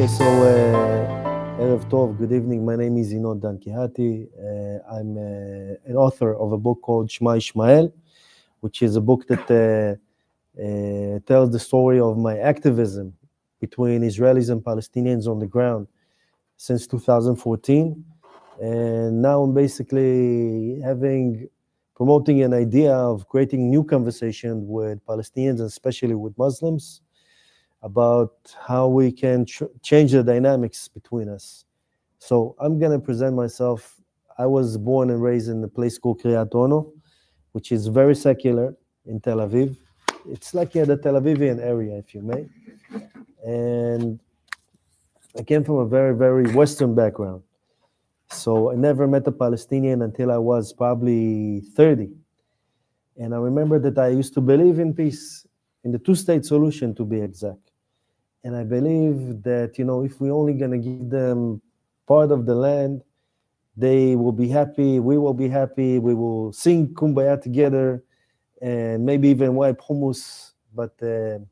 Okay, so Erev Tov, good evening. My name is Inon Kehati. I'm an author of a book called Shema Ishmael, which is a book that tells the story of my activism between Israelis and Palestinians on the ground since 2014. And now I'm basically promoting an idea of creating new conversation with Palestinians, and especially with Muslims, about how we can change the dynamics between us. So I'm going to present myself. I was born and raised in a place called Kehati, which is very secular in Tel Aviv. It's like the Tel Avivian area, if you may. And I came from a very, very Western background. So I never met a Palestinian until I was probably 30. And I remember that I used to believe in peace, in the two-state solution to be exact. And I believe that, if we're only going to give them part of the land, they will be happy, we will be happy, we will sing Kumbaya together, and maybe even wipe hummus. But it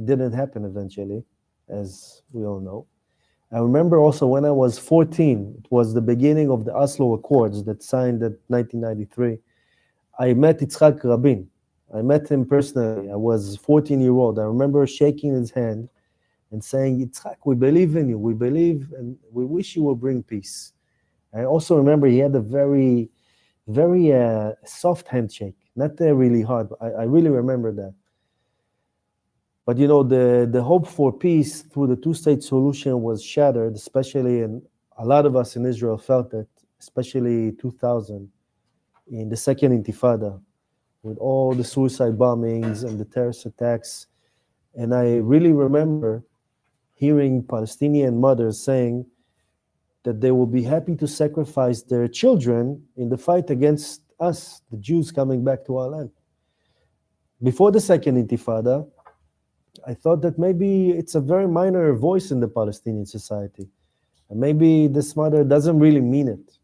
didn't happen eventually, as we all know. I remember also when I was 14, it was the beginning of the Oslo Accords that signed in 1993. I met Yitzhak Rabin. I met him personally. I was 14-year-old. I remember shaking his hand and saying, Yitzhak, we believe in you. We believe and we wish you will bring peace. I also remember he had a very, very soft handshake, not really hard. I really remember that. But the hope for peace through the two-state solution was shattered, especially, and a lot of us in Israel felt it, especially 2000, in the second Intifada, with all the suicide bombings and the terrorist attacks. And I really remember hearing Palestinian mothers saying that they will be happy to sacrifice their children in the fight against us, the Jews coming back to our land. Before the second Intifada, I thought that maybe it's a very minor voice in the Palestinian society. And maybe this mother doesn't really mean it.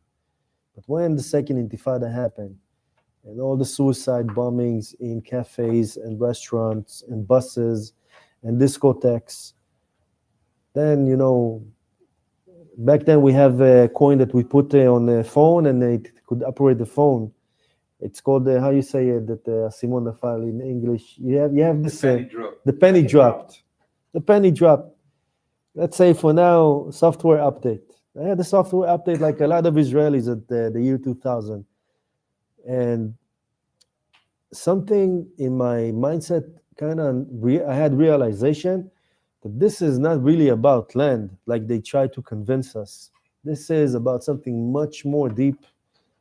But when the second Intifada happened, and all the suicide bombings in cafes and restaurants and buses and discotheques, then, back then we have a coin that we put on the phone and it could operate the phone. It's called, how you say it, that Simon Nafal in English. You have this, the penny dropped. The penny dropped. Let's say for now, software update. I had a software update like a lot of Israelis at the year 2000. And something in my mindset I had realization that this is not really about land like they try to convince us. This is about something much more deep.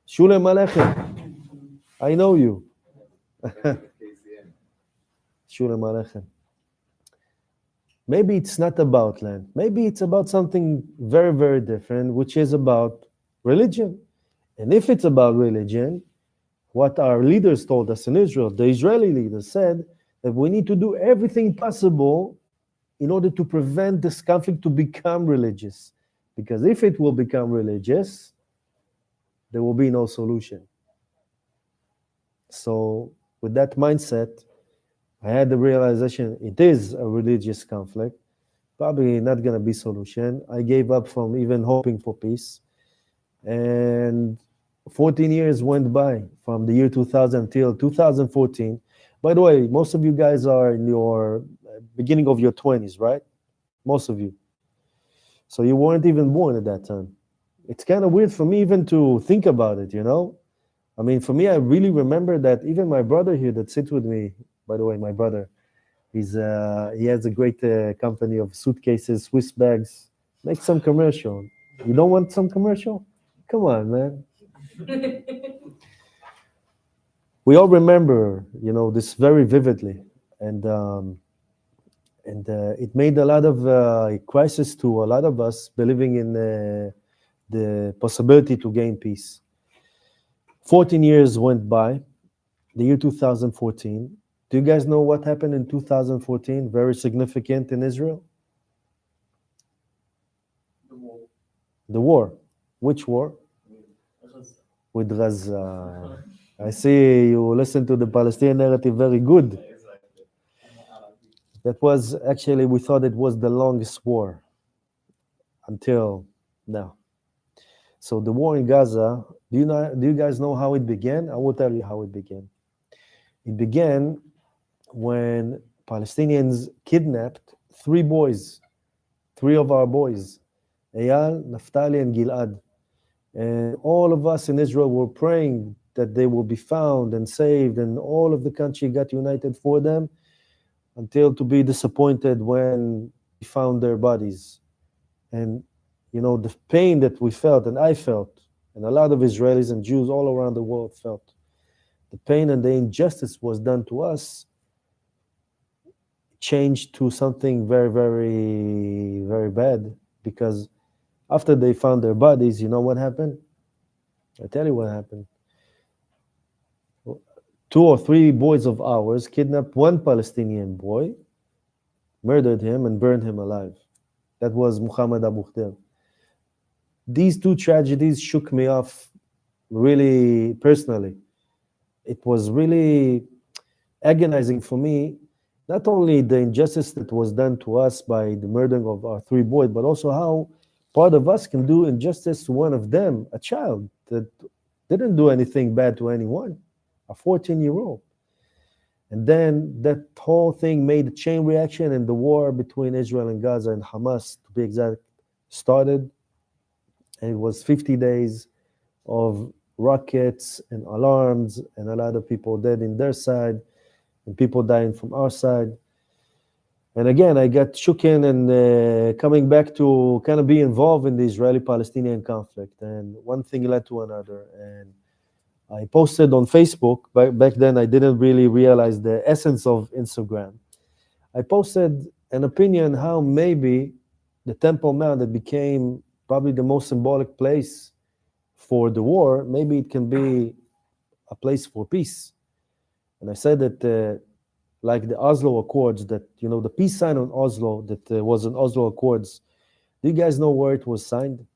Shulam Aleichem. I know you. Shulam Aleichem. Maybe it's not about land. Maybe it's about something very, very different, which is about religion. And if it's about religion, what our leaders told us in Israel, the Israeli leaders said that we need to do everything possible in order to prevent this conflict to become religious. Because if it will become religious, there will be no solution. So with that mindset, I had the realization it is a religious conflict, probably not going to be solution. I gave up from even hoping for peace. And 14 years went by from the year 2000 till 2014. By the way, most of you guys are in your beginning of your 20s, right? Most of you. So you weren't even born at that time. It's kind of weird for me even to think about it, I mean, for me, I really remember that even my brother here that sits with me, by the way, my brother, he has a great company of suitcases, Swiss bags. Make some commercial. You don't want some commercial? Come on, man. We all remember, this very vividly, and it made a lot of crisis to a lot of us believing in the possibility to gain peace. 14 years went by, the year 2014. Do you guys know what happened in 2014? Very significant in Israel? The war. Which war? With Gaza. I see you listen to the Palestinian narrative very good. That was actually, we thought it was the longest war until now. So the war in Gaza, do you guys know how it began? I will tell you how it began. It began when Palestinians kidnapped three boys, three of our boys, Eyal, Naftali, and Gilad. And all of us in Israel were praying that they will be found and saved, and all of the country got united for them, until to be disappointed when we found their bodies. And the pain that we felt, and I felt, and a lot of Israelis and Jews all around the world felt, the pain and the injustice was done to us, changed to something very, very, very bad. Because after they found their bodies, you know what happened? I tell you what happened. 2 or 3 boys of ours kidnapped one Palestinian boy, murdered him, and burned him alive. That was Muhammad Abu Khdeir. These 2 tragedies shook me off really personally. It was really agonizing for me, not only the injustice that was done to us by the murdering of our 3 boys, but also how part of us can do injustice to one of them, a child that didn't do anything bad to anyone, a 14-year-old. And then that whole thing made a chain reaction, and the war between Israel and Gaza and Hamas, to be exact, started. And it was 50 days of rockets and alarms, and a lot of people dead in their side, and people dying from our side. And again, I got shooken and coming back to kind of be involved in the Israeli-Palestinian conflict. And one thing led to another. And I posted on Facebook. Back then, I didn't really realize the essence of Instagram. I posted an opinion how maybe the Temple Mount, that became probably the most symbolic place for the war, maybe it can be a place for peace. And I said that like the Oslo Accords, that, the peace sign on Oslo, that was in Oslo Accords, do you guys know where it was signed?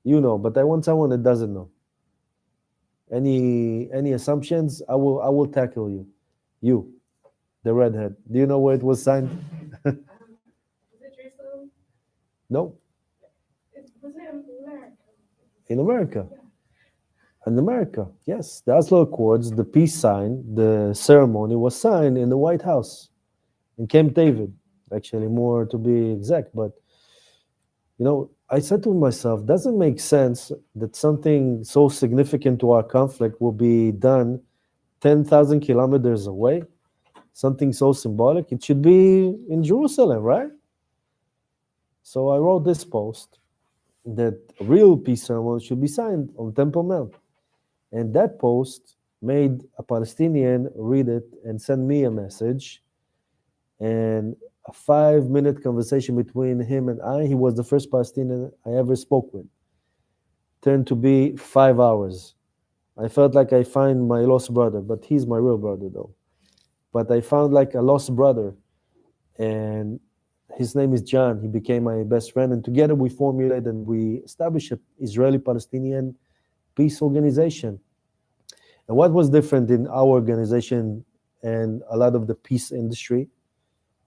You know, but I want someone that doesn't know. Any assumptions? I will tackle you. You, the redhead. Do you know where it was signed? Is it Jerusalem? No. Was it in America? In America. Yeah. In America, yes. The Oslo Accords, the peace sign, the ceremony was signed in the White House in Camp David, actually, more to be exact. But, I said to myself, doesn't make sense that something so significant to our conflict will be done 10,000 kilometers away, something so symbolic. It should be in Jerusalem, right? So I wrote this post that a real peace ceremony should be signed on Temple Mount. And that post made a Palestinian read it and send me a message. And a 5-minute conversation between him and I, he was the first Palestinian I ever spoke with, turned to be 5 hours. I felt like I find my lost brother, but he's my real brother though. But I found like a lost brother, and his name is John. He became my best friend, and together we formulated and we established an Israeli-Palestinian peace organization. And what was different in our organization and a lot of the peace industry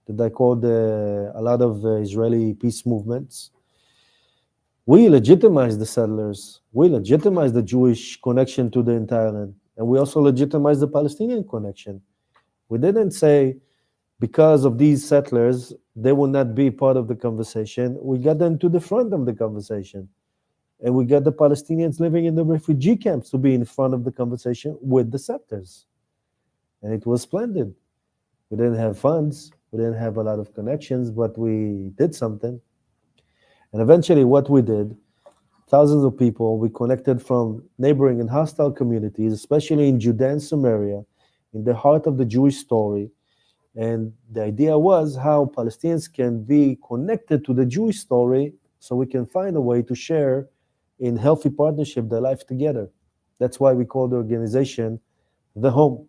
that I called a lot of Israeli peace movements? We legitimized the settlers. We legitimized the Jewish connection to the entire land. And we also legitimized the Palestinian connection. We didn't say, because of these settlers, they will not be part of the conversation. We got them to the front of the conversation. And we got the Palestinians living in the refugee camps to be in front of the conversation with the settlers. And it was splendid. We didn't have funds. We didn't have a lot of connections, but we did something. And eventually what we did, thousands of people, we connected from neighboring and hostile communities, especially in Judea and Samaria, in the heart of the Jewish story. And the idea was how Palestinians can be connected to the Jewish story so we can find a way to share in healthy partnership their life together. That's why we call the organization The Home.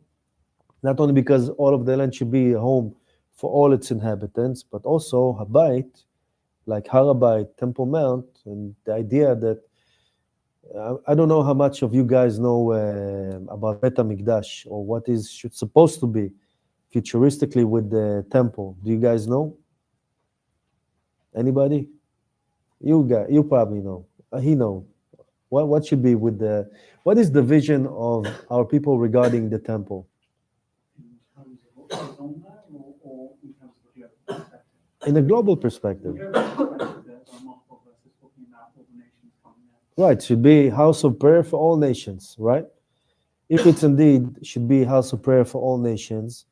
Not only because all of the land should be a home for all its inhabitants, but also Habayit, like Harabait, Temple Mount, and the idea that I don't know how much of you guys know about Bet HaMikdash, or what is supposed to be futuristically with the temple. Do you guys know? Anybody? You probably know. He know. What should be with what is the vision of our people regarding the temple? In terms of what goes on there, or in terms of the global perspective? In a global The perspective. global perspective, there are multiple verses talking about all the nations coming out. Right, should be house of prayer for all nations, right? If it's indeed should be house of prayer for all nations,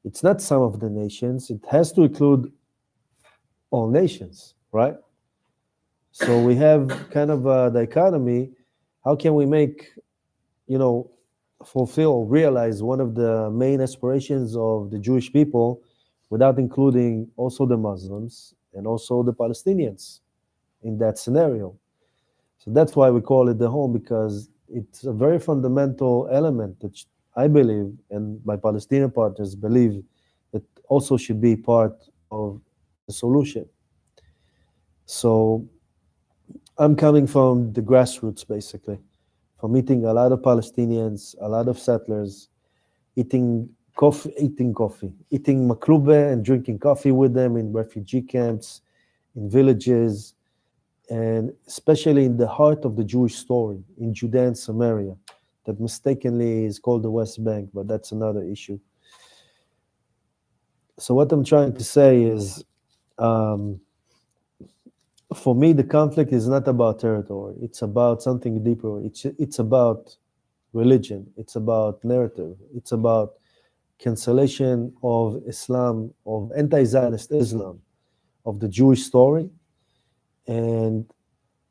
it's not some of the nations, it has to include all nations, right? So we have kind of a dichotomy. How can we make, fulfill, realize one of the main aspirations of the Jewish people without including also the Muslims and also the Palestinians in that scenario? So that's why we call it the home, because it's a very fundamental element that I believe, and my Palestinian partners believe, that also should be part of the solution. So I'm coming from the grassroots, basically, from meeting a lot of Palestinians, a lot of settlers, eating coffee, eating maklube and drinking coffee with them in refugee camps, in villages, and especially in the heart of the Jewish story, in Judea and Samaria, that mistakenly is called the West Bank, but that's another issue. So what I'm trying to say is, for me, the conflict is not about territory. It's about something deeper. It's about religion. It's about narrative. It's about cancellation of Islam, of anti-Zionist Islam, of the Jewish story. And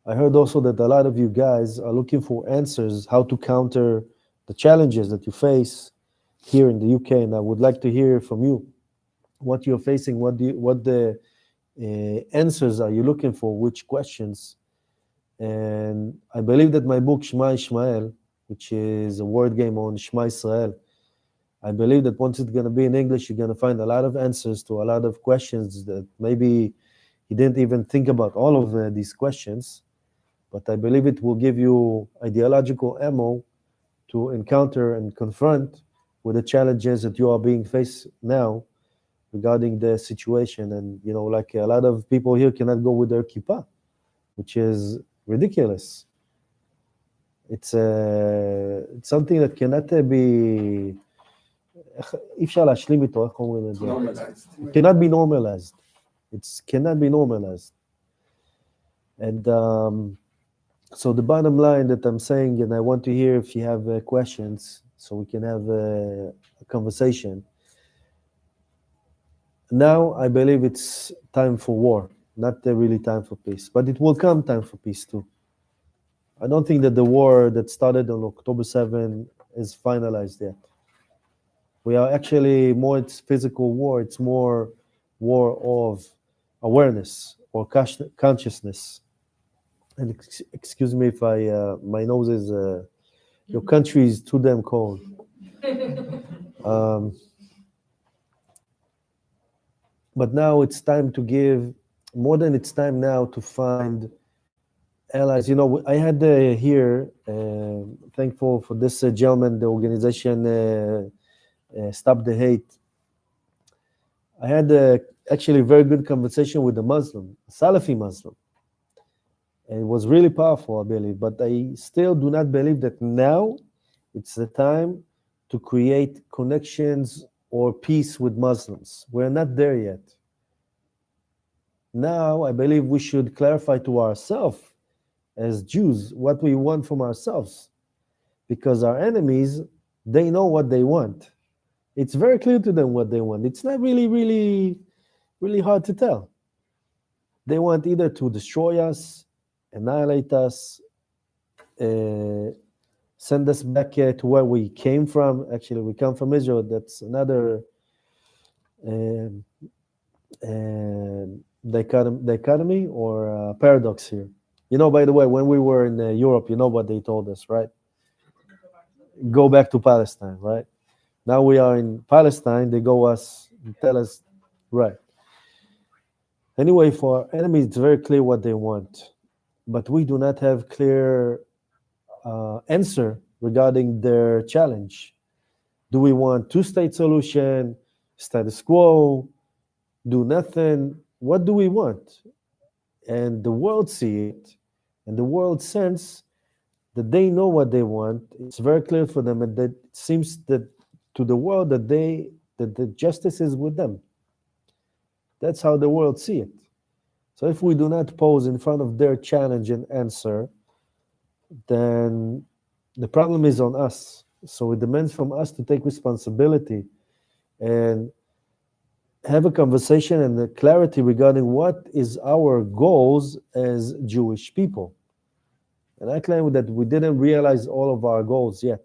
I heard also that a lot of you guys are looking for answers how to counter the challenges that you face here in the UK, and I would like to hear from you what you're facing, what the answers are you looking for, which questions. And I believe that my book Shema Ishmael, which is a word game on Shema Israel, I believe that once it's going to be in English, you're going to find a lot of answers to a lot of questions that maybe you didn't even think about all of these questions. But I believe it will give you ideological ammo to encounter and confront with the challenges that you are being faced now regarding the situation. And, like a lot of people here cannot go with their kippah, which is ridiculous. It's something that cannot be, אי אפשר להשלים איתו, איך אומרים את זה? It cannot be normalized. It cannot be normalized. And so the bottom line that I'm saying, and I want to hear if you have questions, so we can have a conversation. Now, I believe it's time for war, not really time for peace. But it will come time for peace too. I don't think that the war that started on October 7 is finalized yet. We are actually more, it's physical war, it's more war of awareness or consciousness. And excuse me if my nose is, your country is too damn cold. But now it's time to give, more than it's time now to find allies. I had here, thankful for this gentleman, the organization Stop the Hate. I had actually a very good conversation with a Muslim, a Salafi Muslim. And it was really powerful, I believe. But I still do not believe that now it's the time to create connections or peace with Muslims. We're not there yet. Now, I believe we should clarify to ourselves as Jews what we want from ourselves. Because our enemies, they know what they want. It's very clear to them what they want. It's not really hard to tell. They want either to destroy us, annihilate us, send us back to where we came from. Actually, we come from Israel. That's another dichotomy or paradox here. By the way, when we were in Europe, what they told us, right? Go back to Palestine, right? Now we are in Palestine, they tell us, right. Anyway, for our enemies, it's very clear what they want. But we do not have clear answer regarding their challenge. Do we want two-state solution, status quo, do nothing? What do we want? and the world see it, and the world sense that they know what they want. It's very clear for them, and that it seems that to the world that the justice is with them. That's how the world see it. So if we do not pose in front of their challenge and answer, then the problem is on us. So it demands from us to take responsibility and have a conversation and a clarity regarding what is our goals as Jewish people. And I claim that we didn't realize all of our goals yet.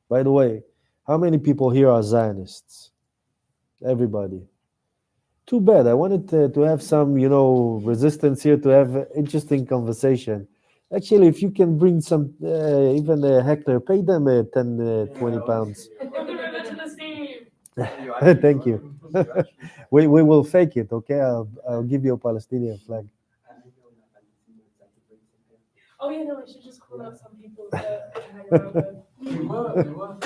By the way, how many people here are Zionists? Everybody. Too bad. I wanted to have some, resistance here, to have an interesting conversation. Actually, if you can bring some, even a heckler, pay them 10, 20 pounds. Thank you. we will fake it, okay? I'll give you a Palestinian flag. Oh yeah, no, I should just call out some people that hang around with. We were.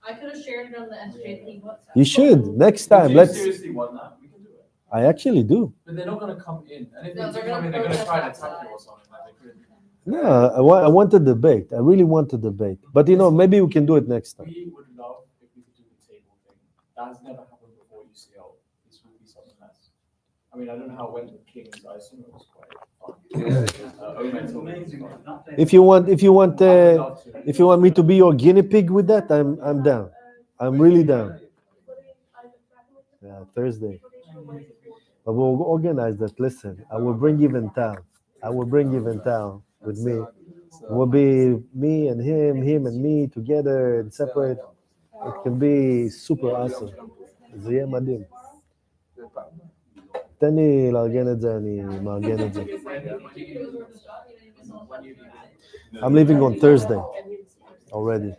I could have shared it on the SJP WhatsApp. You should. Next time, If you let's. seriously want that, we can do it. I actually do. But they're not going to come in. And if No, they they're do come gonna in, they're going to protest try and attack outside. you or something like they could. No, I want a debate. I really want a debate. But maybe we can do it next time. We would love if we could do the table thing. That has never happened before UCL. This would be something else. I mean, I don't know how it went with Kings. I assume it was quite fun. Omen told me it was Amazing. fun. That day. If you want, I would love to. if you want me to be your guinea pig with that, I'm down. I'm really down. Yeah, Thursday. But we'll organize that. Listen, I will bring even town. I will bring even town with me. It will be me and him and me together and separate. It can be super awesome. זה יהיה מדהים. תן לי לארגן את זה, אני מארגן את זה. I'm leaving on Thursday already.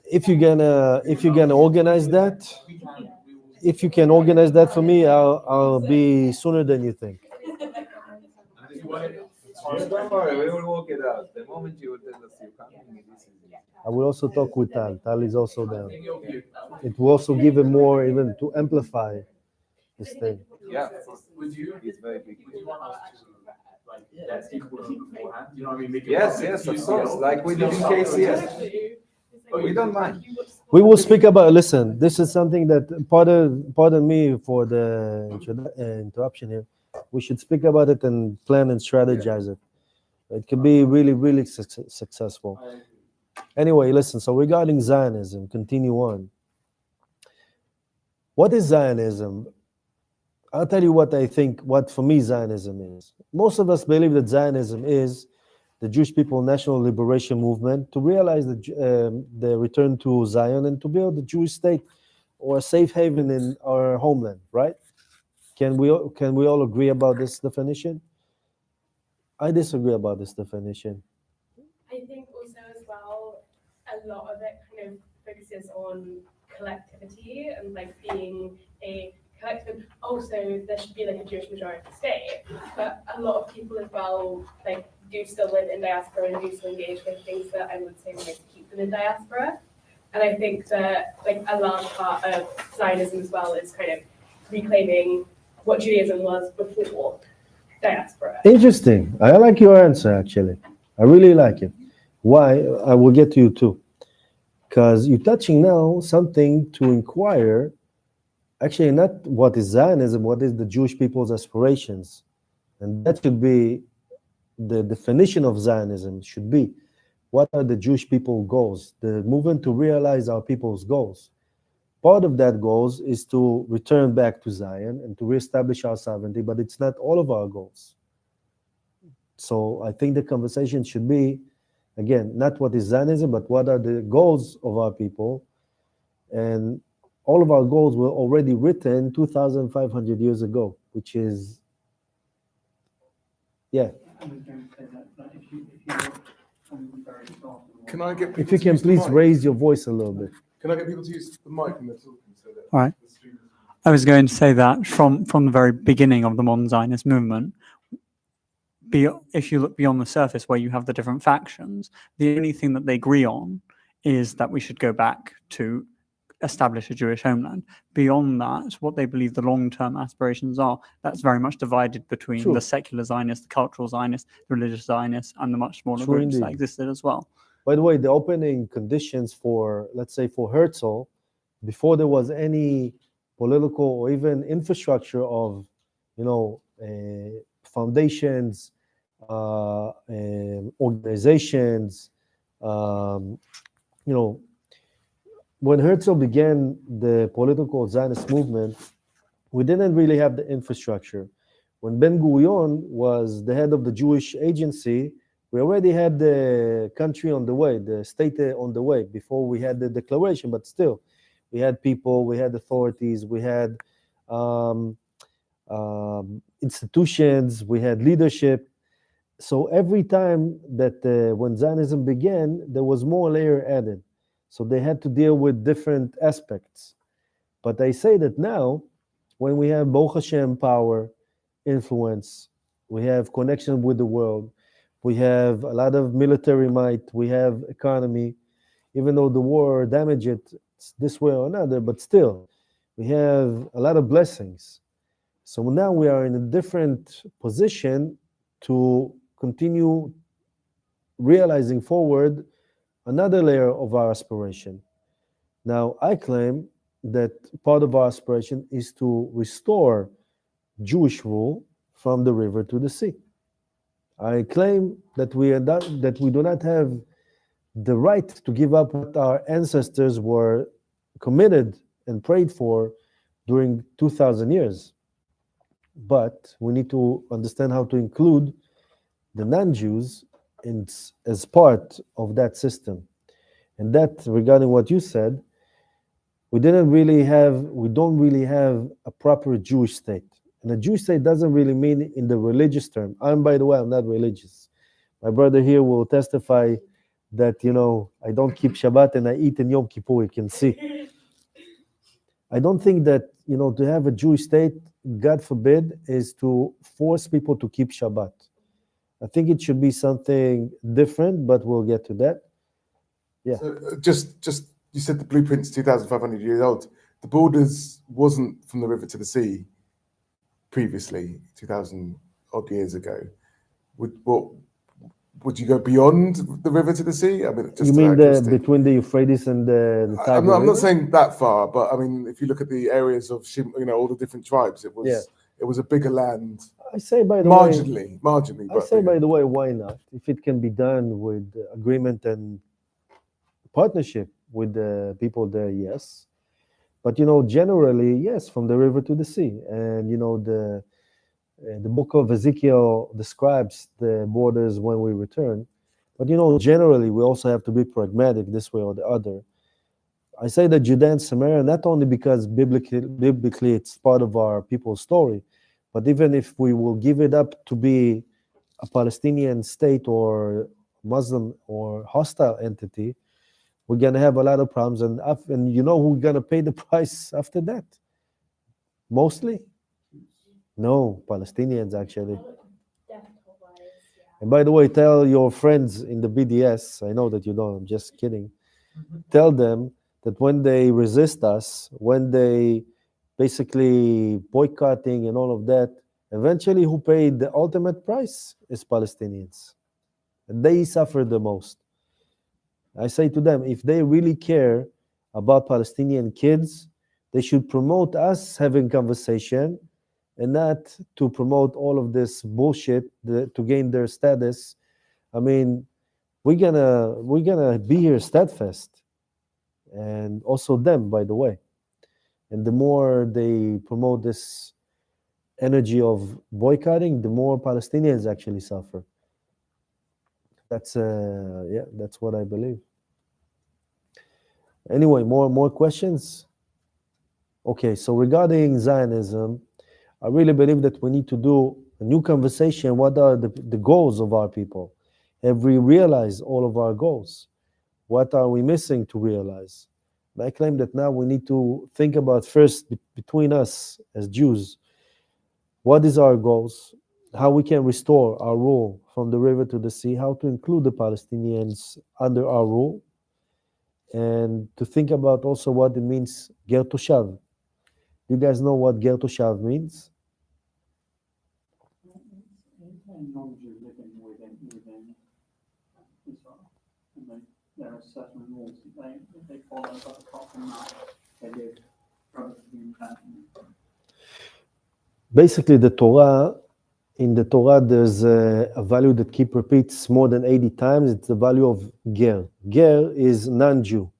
If you're gonna organize that, if you can organize that for me, I'll be sooner than you think. Don't worry, we will work it out. The moment you tell us you come, this is it. I will also talk with Tal. Tal is also down. It will also give him more, even to amplify this thing. Yeah, Would you? it's very big. Would you want us to let people know beforehand? You know what I mean? Make it Yes, public yes, to of UCL. course, like we did in KCS. We don't mind. We will speak about. Listen, this is something that pardon me for the interruption here. We should speak about it and plan and strategize it. It can be really, really successful. Anyway, listen. So regarding Zionism, continue on. What is Zionism? I'll tell you what I think. What for me Zionism is. Most of us believe that Zionism is the Jewish people national liberation movement to realize the return to Zion and to build a Jewish state or a safe haven in our homeland, right? Can we all agree about this definition? I disagree about this definition. I think also as well, a lot of it kind of focuses on collectivity and like being a collective. Also, there should be like a Jewish majority state, but a lot of people as well like do still live in diaspora and do still engage with things that I would say we need to keep them in diaspora. And I think that like a large part of Zionism as well is kind of reclaiming what Judaism was before diaspora. Interesting. I like your answer, actually. I really like it. Why? I will get to you too. Because you're touching now something to inquire, actually not what is Zionism, what is the Jewish people's aspirations. And that should be the definition of Zionism, should be what are the Jewish people goals, the movement to realize our people's goals. Part of that goals is to return back to Zion and to reestablish our sovereignty, but it's not all of our goals. So I think the conversation should be, again, not what is Zionism, but what are the goals of our people. And all of our goals were already written 2,500 years ago, which is, yeah. I was going to say that if you look from the very start of the Can I get people If you to can use the please mic? raise your voice a little bit. Can I get people to use the mic when they're talking so that All right. the stream- I was going to say that from the very beginning of the modern Zionist movement, if you look beyond the surface where you have the different factions, the only thing that they agree on is that we should go back to establish a Jewish homeland. Beyond that, what they believe the long-term aspirations are, that's very much divided between True. the secular Zionists, the cultural Zionists, the religious Zionists, and the much smaller True groups that indeed. existed as well. By the way, the opening conditions for, let's say, for Herzl, before there was any political or even infrastructure of, foundations, organizations, when Herzl began the political Zionist movement, we didn't really have the infrastructure. When Ben Gurion was the head of the Jewish Agency, we already had the country on the way, the state on the way, before we had the declaration, but still, we had people, we had authorities, we had institutions, we had leadership. So every time that when Zionism began, there was more layer added. So they had to deal with different aspects. But I say that now, when we have Baruch Hashem power, influence, we have connection with the world, we have a lot of military might, we have economy, even though the war damaged it this way or another, but still, we have a lot of blessings. So now we are in a different position to continue realizing forward another layer of our aspiration. Now, I claim that part of our aspiration is to restore Jewish rule from the river to the sea. I claim that we do not have the right to give up what our ancestors were committed and prayed for during 2,000 years. But we need to understand how to include the non-Jews as part of that system. And that, regarding what you said, we don't really have a proper Jewish state. And a Jewish state doesn't really mean in the religious term. By the way, I'm not religious. My brother here will testify that, I don't keep Shabbat and I eat in Yom Kippur, you can see. I don't think that, to have a Jewish state, God forbid, is to force people to keep Shabbat. I think it should be something different, but we'll get to that. Yeah. So just you said the blueprint's 2,500 years old. The borders wasn't from the river to the sea previously, 2,000 odd years ago. Would you go beyond the river to the sea? I mean, just You mean between the Euphrates and the Tiber I'm River? not saying that far, but I mean, if you look at the areas of all the different tribes, it was a bigger land. I say, by the way, marginally. I say, by the way, why not? If it can be done with agreement and partnership with the people there, yes. But generally, yes, from the river to the sea. And the book of Ezekiel describes the borders when we return. But generally, we also have to be pragmatic this way or the other. I say that Judea and Samaria, not only because biblically it's part of our people's story, but even if we will give it up to be a Palestinian state or Muslim or hostile entity, we're going to have a lot of problems. And you know who's going to pay the price after that? Mostly? No, Palestinians, actually. And by the way, tell your friends in the BDS, I know that you don't, I'm just kidding. Tell them that when they resist us, when they basically boycotting and all of that, eventually who paid the ultimate price is Palestinians. And they suffer the most. I say to them, if they really care about Palestinian kids, they should promote us having conversation and not to promote all of this bullshit to gain their status. I mean, we're gonna be here steadfast, and also them, by the way. And the more they promote this energy of boycotting, the more Palestinians actually suffer. That's what I believe. Anyway, more questions? Okay, so regarding Zionism, I really believe that we need to do a new conversation. What are the goals of our people? Have we realized all of our goals? What are we missing to realize? And I claim that now we need to think about first between us as Jews, what is our goals? How we can restore our rule from the river to the sea, how to include the Palestinians under our rule, and to think about also what it means, ger toshav. You guys know what ger toshav means? Non-Jew living within Israel, and there are certain rules that they follow, but apart from that, they live relatively independently. Basically, in the Torah, there's a value that keep repeats more than 80 times. It's the value of ger. Ger is non-Jew.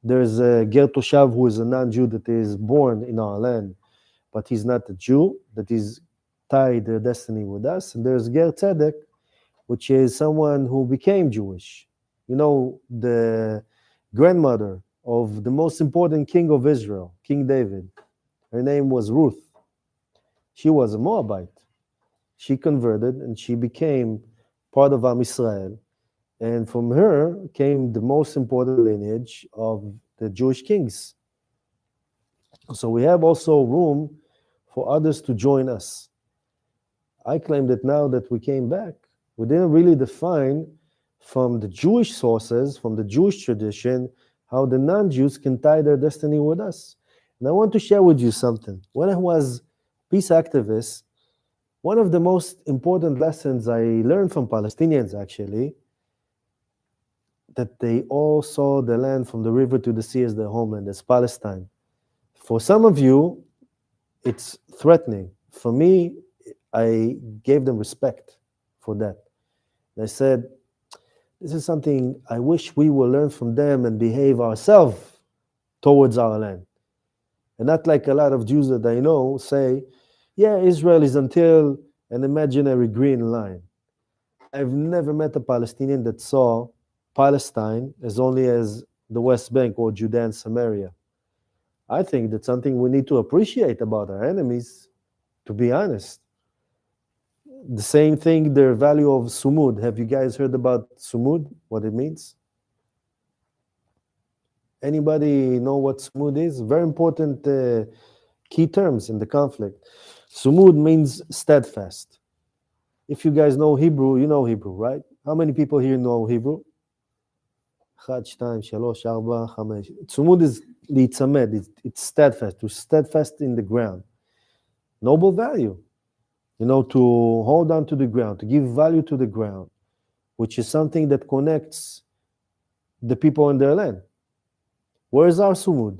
There's a ger toshav who is a non-Jew that is born in our land, but he's not a Jew, that is tied their destiny with us. And there's ger tzedek, which is someone who became Jewish. You know, the grandmother of the most important king of Israel, King David, her name was Ruth. She was a Moabite. She converted and she became part of Am Israel. And from her came the most important lineage of the Jewish kings. So we have also room for others to join us. I claim that now that we came back, we didn't really define from the Jewish sources, from the Jewish tradition, how the non-Jews can tie their destiny with us. And I want to share with you something. When I was peace activist, one of the most important lessons I learned from Palestinians, actually, that they all saw the land from the river to the sea as their homeland, as Palestine. For some of you, it's threatening. For me, I gave them respect for that. I said, this is something I wish we will learn from them and behave ourselves towards our land. And not like a lot of Jews that I know say, yeah, Israel is until an imaginary green line. I've never met a Palestinian that saw Palestine as only as the West Bank or Judea and Samaria. I think that's something we need to appreciate about our enemies, to be honest. The same thing, their value of sumud. Have you guys heard about sumud, what it means? Anybody know what sumud is? Very important key terms in the conflict. Sumud means steadfast. If you guys know Hebrew, you know Hebrew, right? How many people here know Hebrew? 1, 2, 3, 4, 5. Sumud is להתצמד, it's steadfast, to steadfast in the ground. Noble value. You know, to hold on to the ground, to give value to the ground, which is something that connects the people in their land. Where is our sumud?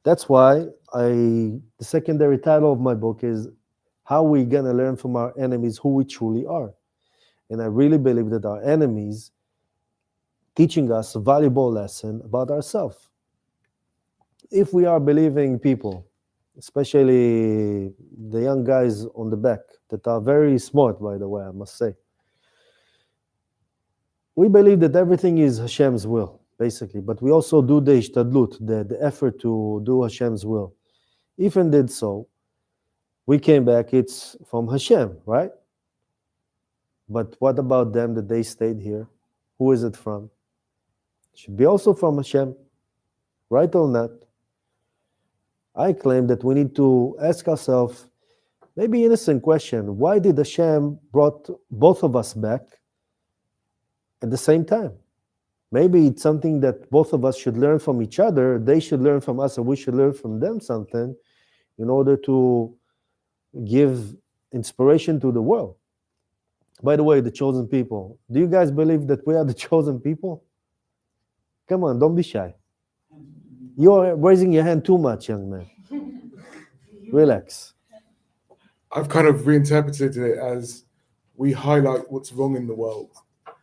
That's why the secondary title of my book is How We Gonna Learn from Our Enemies Who We Truly Are. And I really believe that our enemies teaching us a valuable lesson about ourselves. If we are believing people, especially the young guys on the back that are very smart, by the way, I must say. We believe that everything is Hashem's will, basically, but we also do the ishtadlut, the effort to do Hashem's will. If indeed so, we came back, it's from Hashem, right? But what about them that they stayed here? Who is it from? It should be also from Hashem, right or not? I claim that we need to ask ourselves, maybe innocent question, why did Hashem brought both of us back at the same time? Maybe it's something that both of us should learn from each other, they should learn from us, and we should learn from them something in order to give inspiration to the world. By the way, the chosen people, do you guys believe that we are the chosen people? Come on, don't be shy. You're raising your hand too much, young man. Relax. I've kind of reinterpreted it as we highlight what's wrong in the world.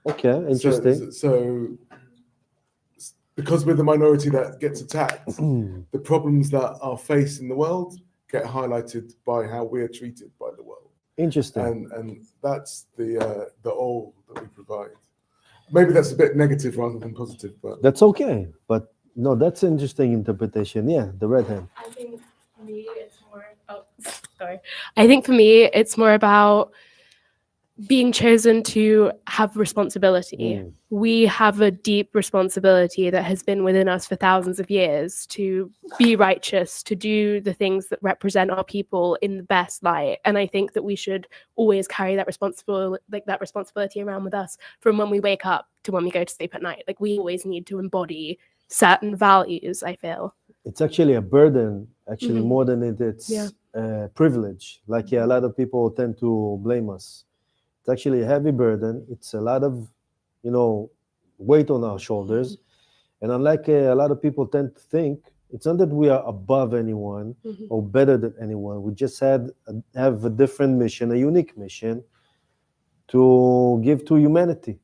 Okay, interesting. So because we're the minority that gets attacked, the problems that are faced in the world get highlighted by how we're treated by the world. Interesting. And that's the all that we provide. Maybe that's a bit negative rather than positive, but That's okay. But no, that's an interesting interpretation. Yeah, the red hand. I think for me, it's more. Oh, sorry. I think for me, it's more about being chosen to have responsibility. We have a deep responsibility that has been within us for thousands of years to be righteous, to do the things that represent our people in the best light. And I think that we should always carry that responsibility around with us from when we wake up to when we go to sleep at night. Like, we always need to embody certain values, I feel. It's actually a burden, actually, Mhm. more than it's privilege. Like, a lot of people tend to blame us. It's actually a heavy burden. It's a lot of, weight on our shoulders. And unlike a lot of people tend to think, it's not that we are above anyone or better than anyone. We just have a different mission, a unique mission to give to humanity.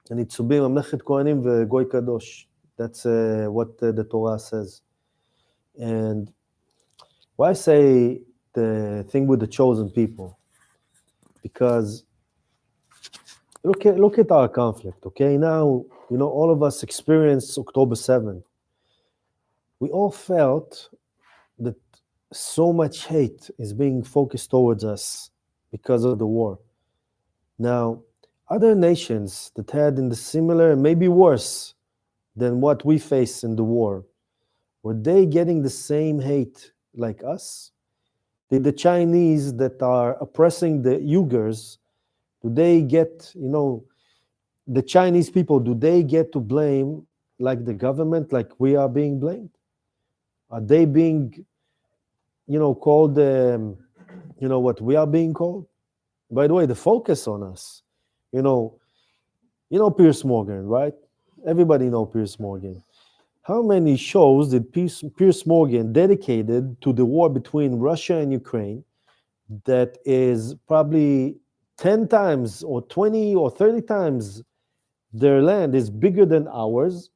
And it's to be Mamlechet Kohanim veGoy Kadosh. That's what the Torah says. And why I say the thing with the chosen people? Because look at our conflict, okay? Now, all of us experienced October 7th. We all felt that so much hate is being focused towards us because of the war. Now, other nations that had in the similar, maybe worse than what we face in the war, were they getting the same hate like us? Did the Chinese that are oppressing the Uyghurs, do they get, the Chinese people, do they get to blame like the government, like we are being blamed? Are they being, called, what we are being called? By the way, the focus on us, Piers Morgan, right? Everybody know Piers Morgan. How many shows did Piers Morgan dedicated to the war between Russia and Ukraine that is probably 10 times or 20 or 30 times their land is bigger than ours,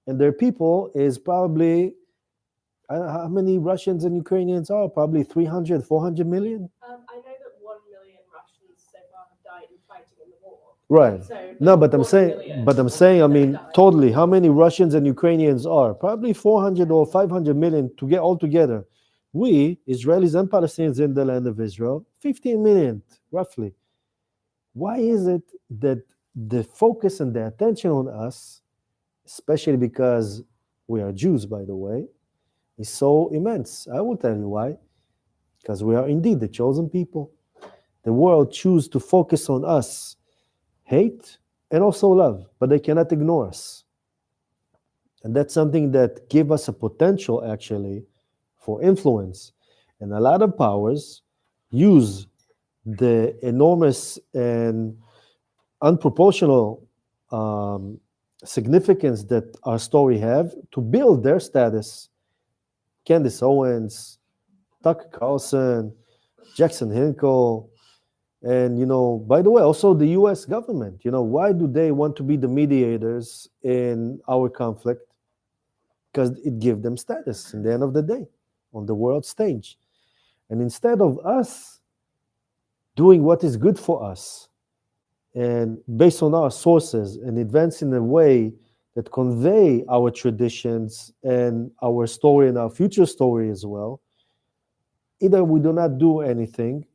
and their people is probably, how many Russians and Ukrainians are? Probably 300, 400 million? I know that 1 million Russians so far have died in fighting in the war. Right. So, No, but I'm 1 saying, million I mean, died. totally, how many Russians and Ukrainians are? Probably 400 or 500 million to get all together. We, Israelis and Palestinians in the land of Israel, 15 million, roughly. Why is it that the focus and the attention on us, especially because we are Jews, by the way, is so immense? I will tell you why. Because we are indeed the chosen people. The world chooses to focus on us, hate and also love, but they cannot ignore us. And that's something that gives us a potential, actually, for influence. And a lot of powers use the enormous and unproportional significance that our story have to build their status. Candace Owens, Tucker Carlson, Jackson Hinkle, and, by the way, also the US government. Why do they want to be the mediators in our conflict? Because it gives them status in the end of the day on the world stage. And instead of us doing what is good for us and based on our sources and advance in a way that convey our traditions and our story and our future story as well, either we do not do anything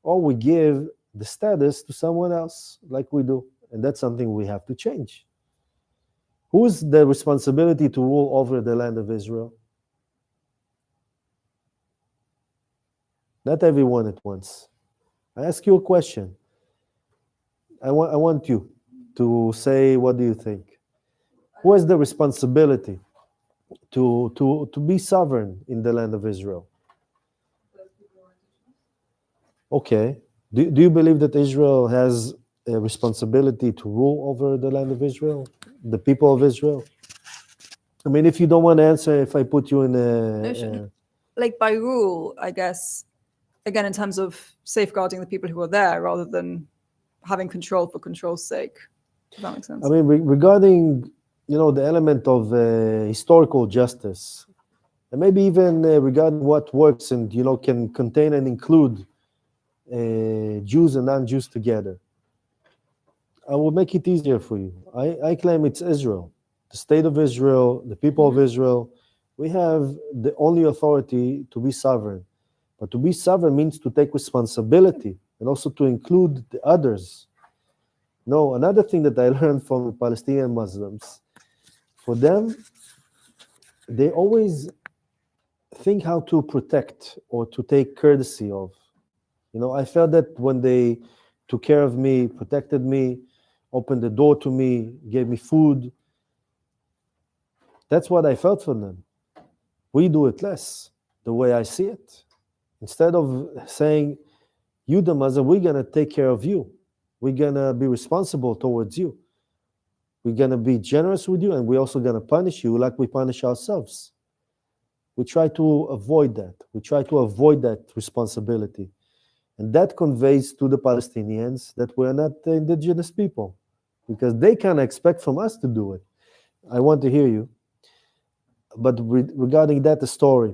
or we give the status to someone else like we do. And that's something we have to change. Who's the responsibility to rule over the land of Israel? Not everyone at once. I ask you a question. I want you to say, what do you think? Who has the responsibility to be sovereign in the land of Israel? Okay. Do you believe that Israel has a responsibility to rule over the land of Israel, the people of Israel? I mean, if you don't want to answer, if I put you in a Like by rule, I guess, again, in terms of safeguarding the people who are there rather than having control for control's sake. Does that make sense? I mean, regarding, the element of historical justice, and maybe even regarding what works and, can contain and include Jews and non-Jews together, I will make it easier for you. I claim it's Israel, the state of Israel, the people of Israel. We have the only authority to be sovereign. But to be sovereign means to take responsibility and also to include the others. No, another thing that I learned from the Palestinian Muslims, for them, they always think how to protect or to take courtesy of. I felt that when they took care of me, protected me, opened the door to me, gave me food, that's what I felt from them. We do it less, the way I see it. Instead of saying, you the Muslim, we're going to take care of you. We're going to be responsible towards you. We're going to be generous with you, and we're also going to punish you like we punish ourselves. We try to avoid that. We try to avoid that responsibility. And that conveys to the Palestinians that we're not the indigenous people, because they kind of expect from us to do it. I want to hear you. But regarding that, the story.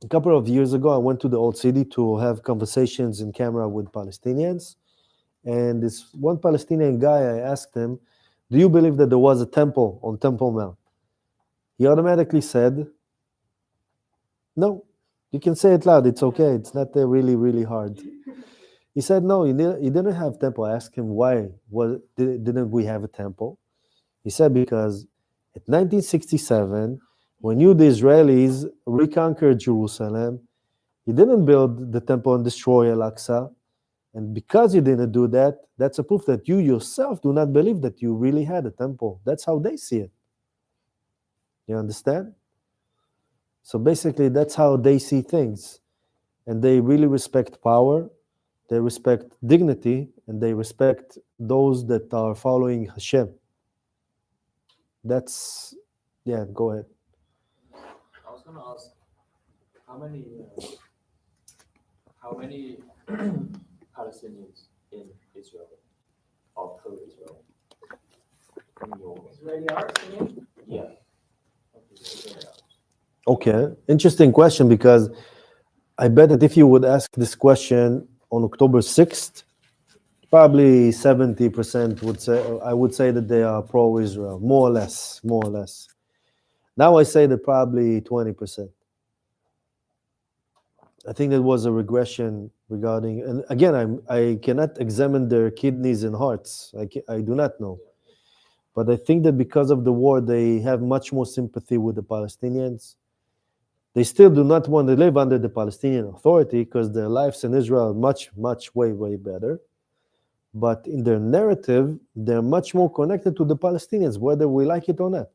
A couple of years ago, I went to the Old City to have conversations in camera with Palestinians. And this one Palestinian guy, I asked him, do you believe that there was a temple on Temple Mount? He automatically said, no. You can say it loud. It's okay. It's not really, really hard. He said, no, he didn't have temple. I asked him, why didn't we have a temple? He said, because in 1967, when the Israelis reconquered Jerusalem, he didn't build the temple and destroy Al-Aqsa. And because you didn't do that, that's a proof that you yourself do not believe that you really had a temple. That's how they see it. You understand? So basically, that's how they see things. And they really respect power, they respect dignity, and they respect those that are following Hashem. That's, yeah, go ahead. I was going to ask, how many Palestinians in Israel are pro-Israel? Israeli arts, you mean? Yeah. Okay, interesting question, because I bet that if you would ask this question on October 6th, probably 70% would say, I would say that they are pro-Israel, more or less. Now I say that probably 20%. I think there was a regression regarding, and again, I cannot examine their kidneys and hearts. I do not know. But I think that because of the war, they have much more sympathy with the Palestinians. They still do not want to live under the Palestinian Authority because their lives in Israel are much, way, way better. But in their narrative, they're much more connected to the Palestinians, whether we like it or not.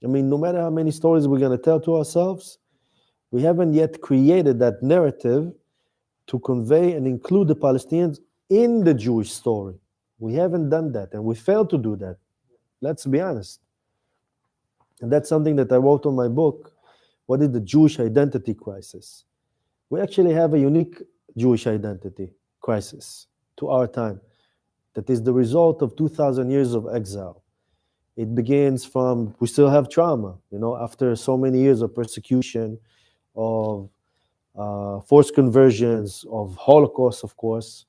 I mean, no matter how many stories we're going to tell to ourselves, we haven't yet created that narrative to convey and include the Palestinians in the Jewish story. We haven't done that, and we failed to do that. Let's be honest. And that's something that I wrote on my book. What is the Jewish identity crisis? We actually have a unique Jewish identity crisis to our time that is the result of 2,000 years of exile. It begins from, we still have trauma, after so many years of persecution, of forced conversions, of Holocaust, of course.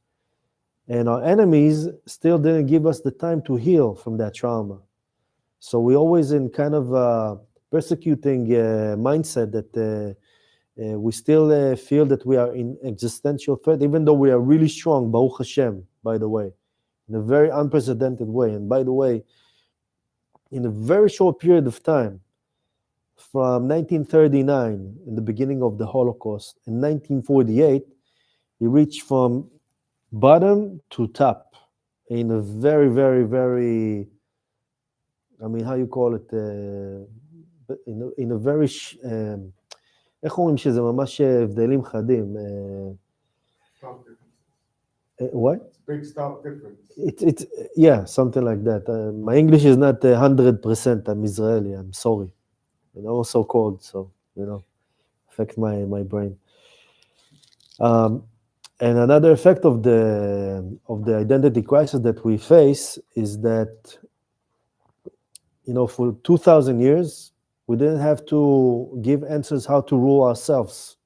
And our enemies still didn't give us the time to heal from that trauma. So we're always in kind of persecuting mindset that we still feel that we are in existential threat, even though we are really strong, Baruch Hashem, by the way, in a very unprecedented way. And by the way, in a very short period of time, from 1939, in the beginning of the Holocaust, in 1948, we reached from bottom to top in a very, very, very, I mean, how you call it, in a very, איך אומרים שזה ממש הבדלים חדים? What? Big stark difference. It's yeah, something like that. My English is not 100%. I'm Israeli. I'm sorry. Also cold, so affect my brain. And another effect of the identity crisis that we face is that for 2,000 years we didn't have to give answers how to rule ourselves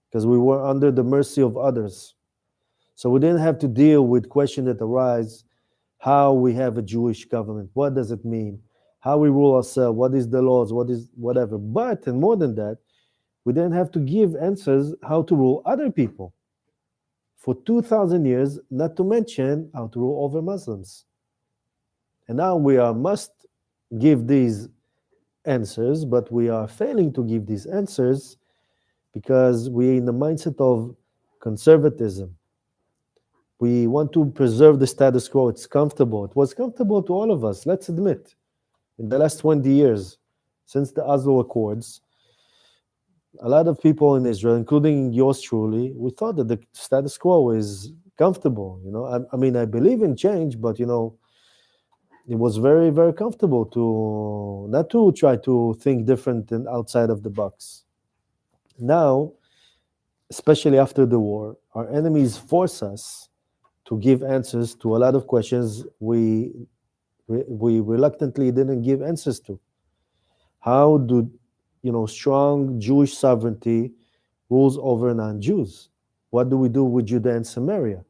because we were under the mercy of others. So we didn't have to deal with questions that arise: how we have a Jewish government, what does it mean? How we rule ourselves, what is the laws, what is whatever. But, and more than that, we didn't have to give answers how to rule other people. for 2,000 years, not to mention how to rule over Muslims. And now we must give these answers, but we are failing to give these answers because we're in the mindset of conservatism. We want to preserve the status quo. It's comfortable. It was comfortable to all of us, let's admit. In the last 20 years, since the Oslo Accords, a lot of people in Israel, including yours truly, we thought that the status quo is comfortable. I mean, I believe in change, but it was very, very comfortable to not to try to think different and outside of the box. Now, especially after the war, our enemies force us to give answers to a lot of questions we reluctantly didn't give answers to. How do strong Jewish sovereignty rules over non-Jews? What do we do with Judea and Samaria?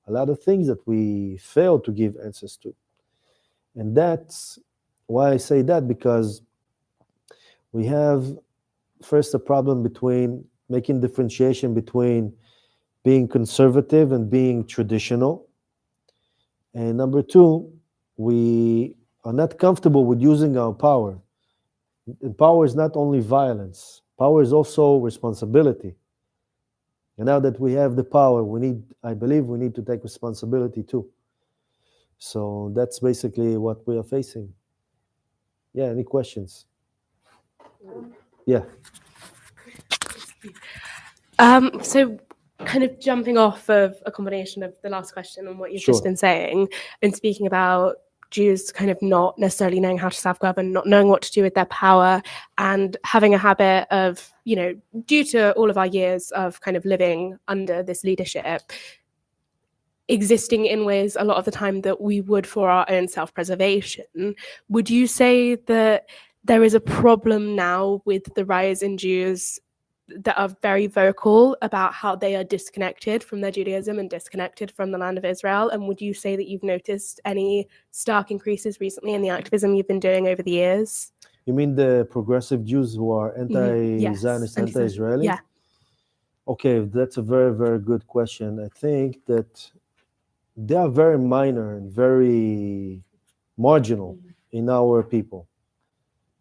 A lot of things that we fail to give answers to. And that's why I say that, because we have first a problem between making differentiation between being conservative and being traditional. And number two, we are not comfortable with using our power. And power is not only violence. Power is also responsibility. And now that we have the power, I believe we need to take responsibility too. So that's basically what we are facing. Yeah, any questions? Yeah. So kind of jumping off of a combination of the last question and what you've Sure. just been saying, and speaking about Jews kind of not necessarily knowing how to self-govern, not knowing what to do with their power, and having a habit of, due to all of our years of kind of living under this leadership, existing in ways a lot of the time that we would for our own self-preservation. Would you say that there is a problem now with the rise in Jews that are very vocal about how they are disconnected from their Judaism and disconnected from the land of Israel? And would you say that you've noticed any stark increases recently in the activism you've been doing over the years? You mean the progressive Jews who are anti-Zionist, Yes. anti-Israeli? Yeah. Okay, that's a very, very good question. I think that they are very minor and very marginal in our people.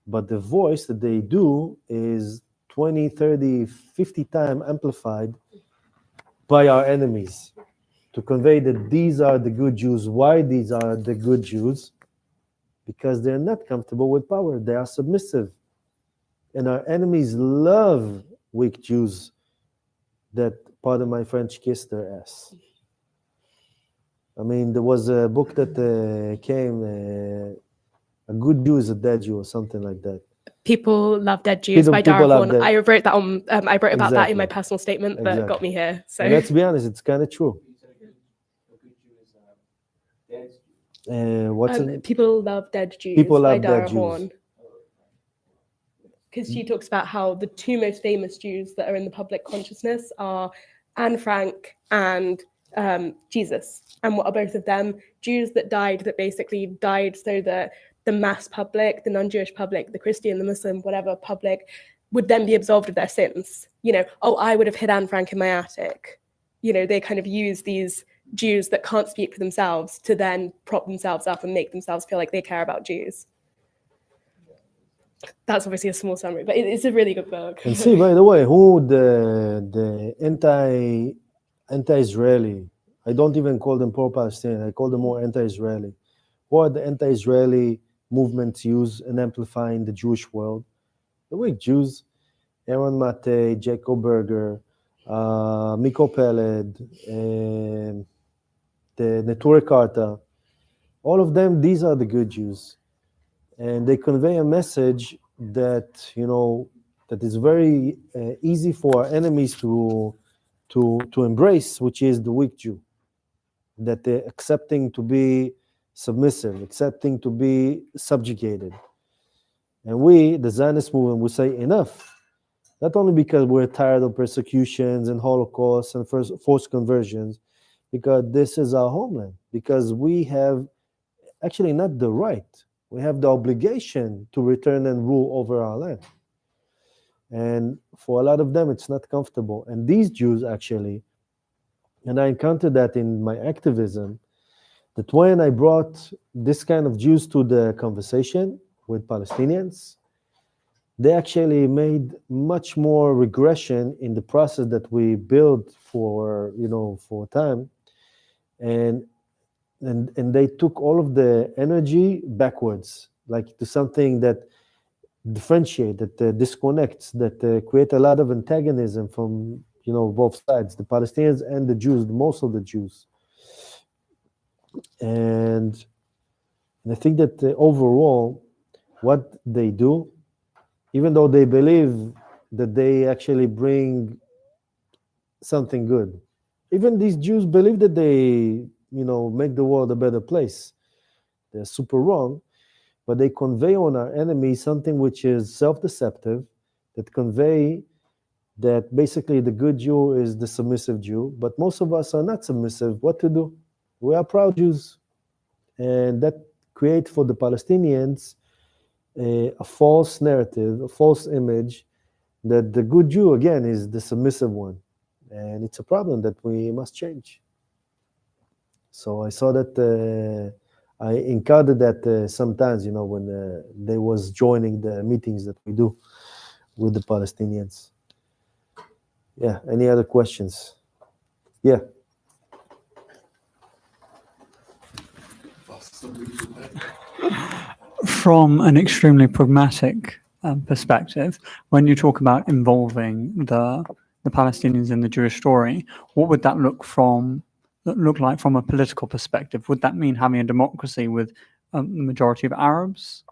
But the voice that they do is 20, 30, 50 times amplified by our enemies to convey that these are the good Jews. Why these are the good Jews? Because they're not comfortable with power. They are submissive. And our enemies love weak Jews that, pardon my French, kiss their ass. I mean, there was a book that came, A Good Jew is a Dead Jew, or something like that. People Love Dead Jews by People Dara love Horn. dead. I wrote that on. I wrote about that in my Exactly. personal statement that Exactly. got me here. So And let's be honest, it's kind of true. What's it? People Love Dead Jews People by Love Dara Dead Jews. Horn. Because she talks about how the two most famous Jews that are in the public consciousness are Anne Frank and Jesus. And what are both of them? Jews that basically died so that the mass public, the non-Jewish public, the Christian, the Muslim, whatever public, would then be absolved of their sins. I would have hid Anne Frank in my attic. They kind of use these Jews that can't speak for themselves to then prop themselves up and make themselves feel like they care about Jews. That's obviously a small summary, but it's a really good book. And see, by the way, who the anti-Israeli, I don't even call them pro-Palestinian, I call them more anti-Israeli. Who are the anti-Israeli movements used and amplify in the Jewish world? The weak Jews, Aaron Mate, Jacob Berger, Miko Peled, the Neturei Karta, all of them, these are the good Jews. And they convey a message that, that is very easy for our enemies to embrace, which is the weak Jew. That they're accepting to be submissive, accepting to be subjugated. And we, the Zionist movement, we say enough. Not only because we're tired of persecutions and Holocausts and forced conversions, because this is our homeland, because we have actually not the right, we have the obligation to return and rule over our land. And for a lot of them, it's not comfortable. And these Jews actually And I encountered that in my activism, that when I brought this kind of Jews to the conversation with Palestinians, they actually made much more regression in the process that we built for, for time. And they took all of the energy backwards, like to something that differentiate, that disconnects, that create a lot of antagonism from both sides, the Palestinians and the Jews, most of the Jews. And I think that overall, what they do, even though they believe that they actually bring something good, even these Jews believe that they, make the world a better place. They're super wrong, but they convey on our enemy something which is self-deceptive, that convey that basically the good Jew is the submissive Jew, but most of us are not submissive. What to do? We are proud Jews. And that creates for the Palestinians a false narrative, a false image that the good Jew, again, is the submissive one. And it's a problem that we must change. So I saw that, I encountered that sometimes, when they was joining the meetings that we do with the Palestinians. Yeah, any other questions? Yeah. From an extremely pragmatic perspective, when you talk about involving the Palestinians in the Jewish story, what would that look like from a political perspective? Would that mean having a democracy with the majority of Arabs,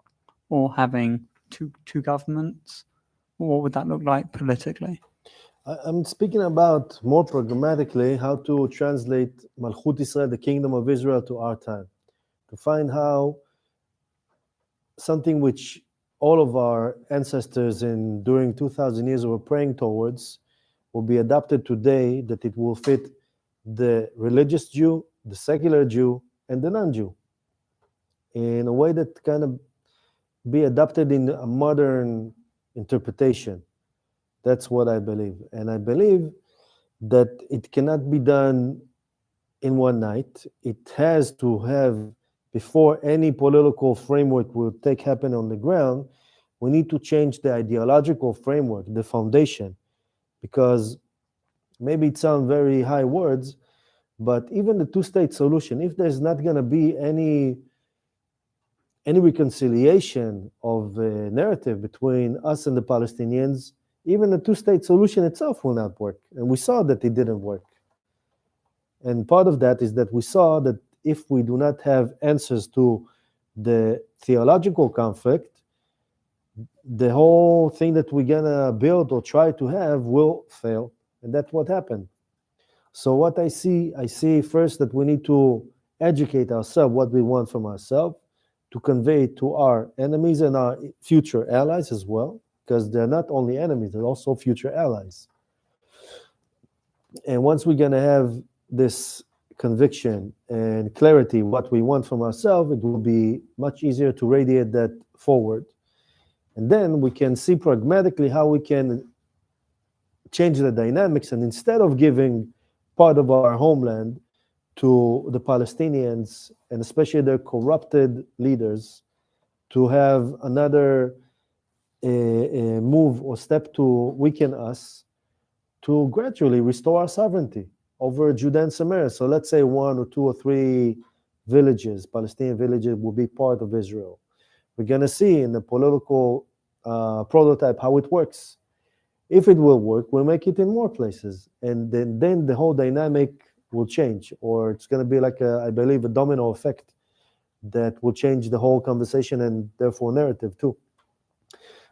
or having two governments? What would that look like politically? I'm speaking about more pragmatically how to translate Malchut Israel, the kingdom of Israel, to our time, to find how something which all of our ancestors during 2,000 years were praying towards will be adapted today, that it will fit the religious Jew, the secular Jew, and the non-Jew in a way that kind of be adapted in a modern interpretation. That's what I believe. And I believe that it cannot be done in one night. It has to have, before any political framework will happen on the ground, we need to change the ideological framework, the foundation, because maybe it sounds very high words, but even the two-state solution, if there's not going to be any reconciliation of narrative between us and the Palestinians, even the two-state solution itself will not work. And we saw that it didn't work. And part of that is that we saw that if we do not have answers to the theological conflict, the whole thing that we're going to build or try to have will fail. And that's what happened. So what I see first that we need to educate ourselves what we want from ourselves, to convey it to our enemies and our future allies as well, because they're not only enemies, they're also future allies. And once we're going to have this conviction and clarity what we want from ourselves, it will be much easier to radiate that forward. And then we can see pragmatically how we can change the dynamics, and instead of giving part of our homeland to the Palestinians, and especially their corrupted leaders, to have another move or step to weaken us, to gradually restore our sovereignty over Judea and Samaria. So let's say 1 or 2 or 3 villages, Palestinian villages, will be part of Israel. We're going to see in the political prototype how it works. If it will work, we'll make it in more places. And then the whole dynamic will change, or it's going to be like, I believe, a domino effect that will change the whole conversation and therefore narrative too.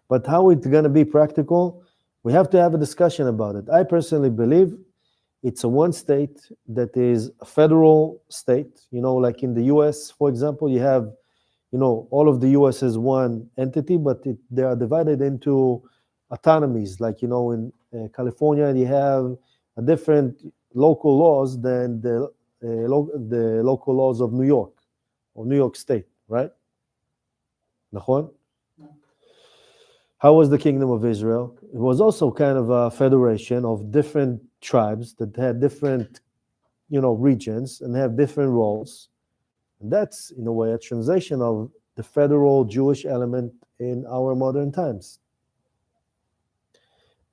But how it's going to be practical, we have to have a discussion about it. I personally believe it's a one state that is a federal state. Like in the US, for example, you have, all of the US is one entity, but they are divided into autonomies. Like, in California, you have a different local laws than the local laws of New York or New York State, right? Nachon? How was the Kingdom of Israel? It was also kind of a federation of different tribes that had different regions and have different roles. And that's, in a way, a translation of the federal Jewish element in our modern times.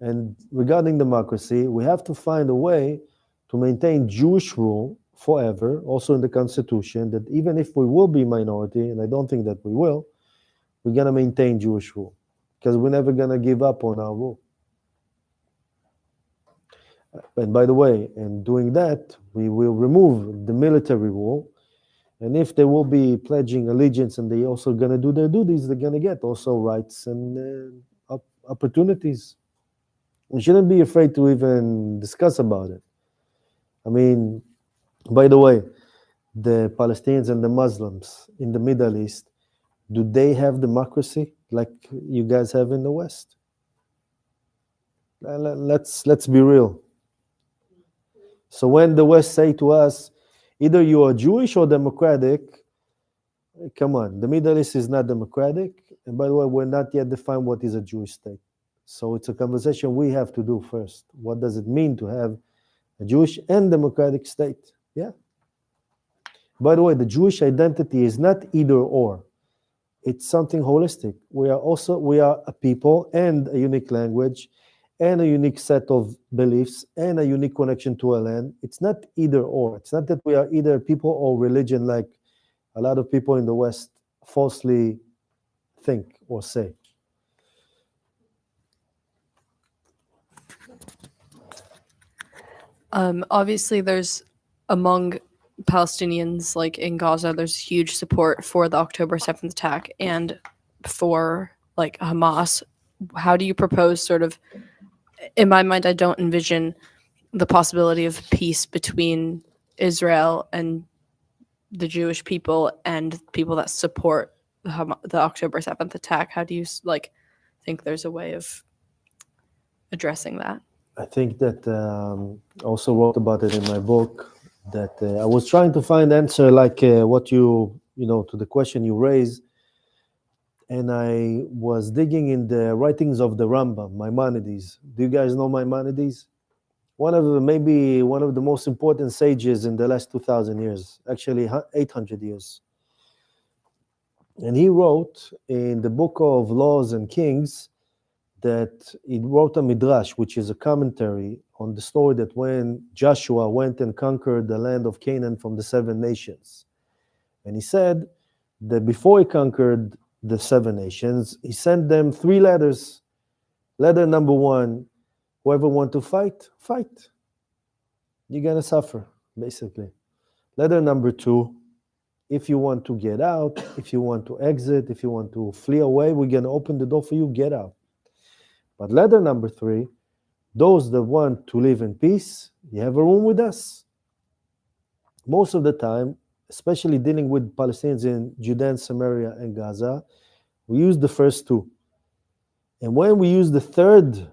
And regarding democracy, we have to find a way to maintain Jewish rule forever, also in the Constitution, that even if we will be minority, and I don't think that we will, we're going to maintain Jewish rule, because we're never going to give up on our rule. And by the way, in doing that, we will remove the military rule. And if they will be pledging allegiance and they also going to do their duties, they're going to get also rights and opportunities. We shouldn't be afraid to even discuss about it. I mean, by the way, the Palestinians and the Muslims in the Middle East, do they have democracy like you guys have in the West? Let's be real. So when the West say to us, either you are Jewish or democratic, come on, the Middle East is not democratic. And by the way, we're not yet defined what is a Jewish state. So it's a conversation we have to do first. What does it mean to have a Jewish and democratic state? Yeah. By the way, the Jewish identity is not either or. It's something holistic. We are a people and a unique language and a unique set of beliefs and a unique connection to a land. It's not either or. It's not that we are either people or religion like a lot of people in the West falsely think or say. Obviously, there's among Palestinians, like in Gaza, there's huge support for the October 7th attack and for like Hamas. How do you propose sort of, in my mind, I don't envision the possibility of peace between Israel and the Jewish people and people that support the October 7th attack. How do you think there's a way of addressing that? I think that I also wrote about it in my book, that I was trying to find answer like what to the question you raised. And I was digging in the writings of the Rambam, Maimonides. Do you guys know Maimonides? Maybe one of the most important sages in the last 2,000 years, actually 800 years. And he wrote in the book of Laws and Kings that he wrote a midrash, which is a commentary on the story that when Joshua went and conquered the land of Canaan from the 7 nations. And he said that before he conquered the 7 nations, he sent them 3 letters. Letter number 1, whoever want to fight, fight. You're going to suffer, basically. Letter number 2, if you want to get out, if you want to exit, if you want to flee away, we're going to open the door for you, get out. But letter number 3, those that want to live in peace, you have a room with us. Most of the time, especially dealing with Palestinians in Judea, Samaria, and Gaza, we use the first 2. And when we use the third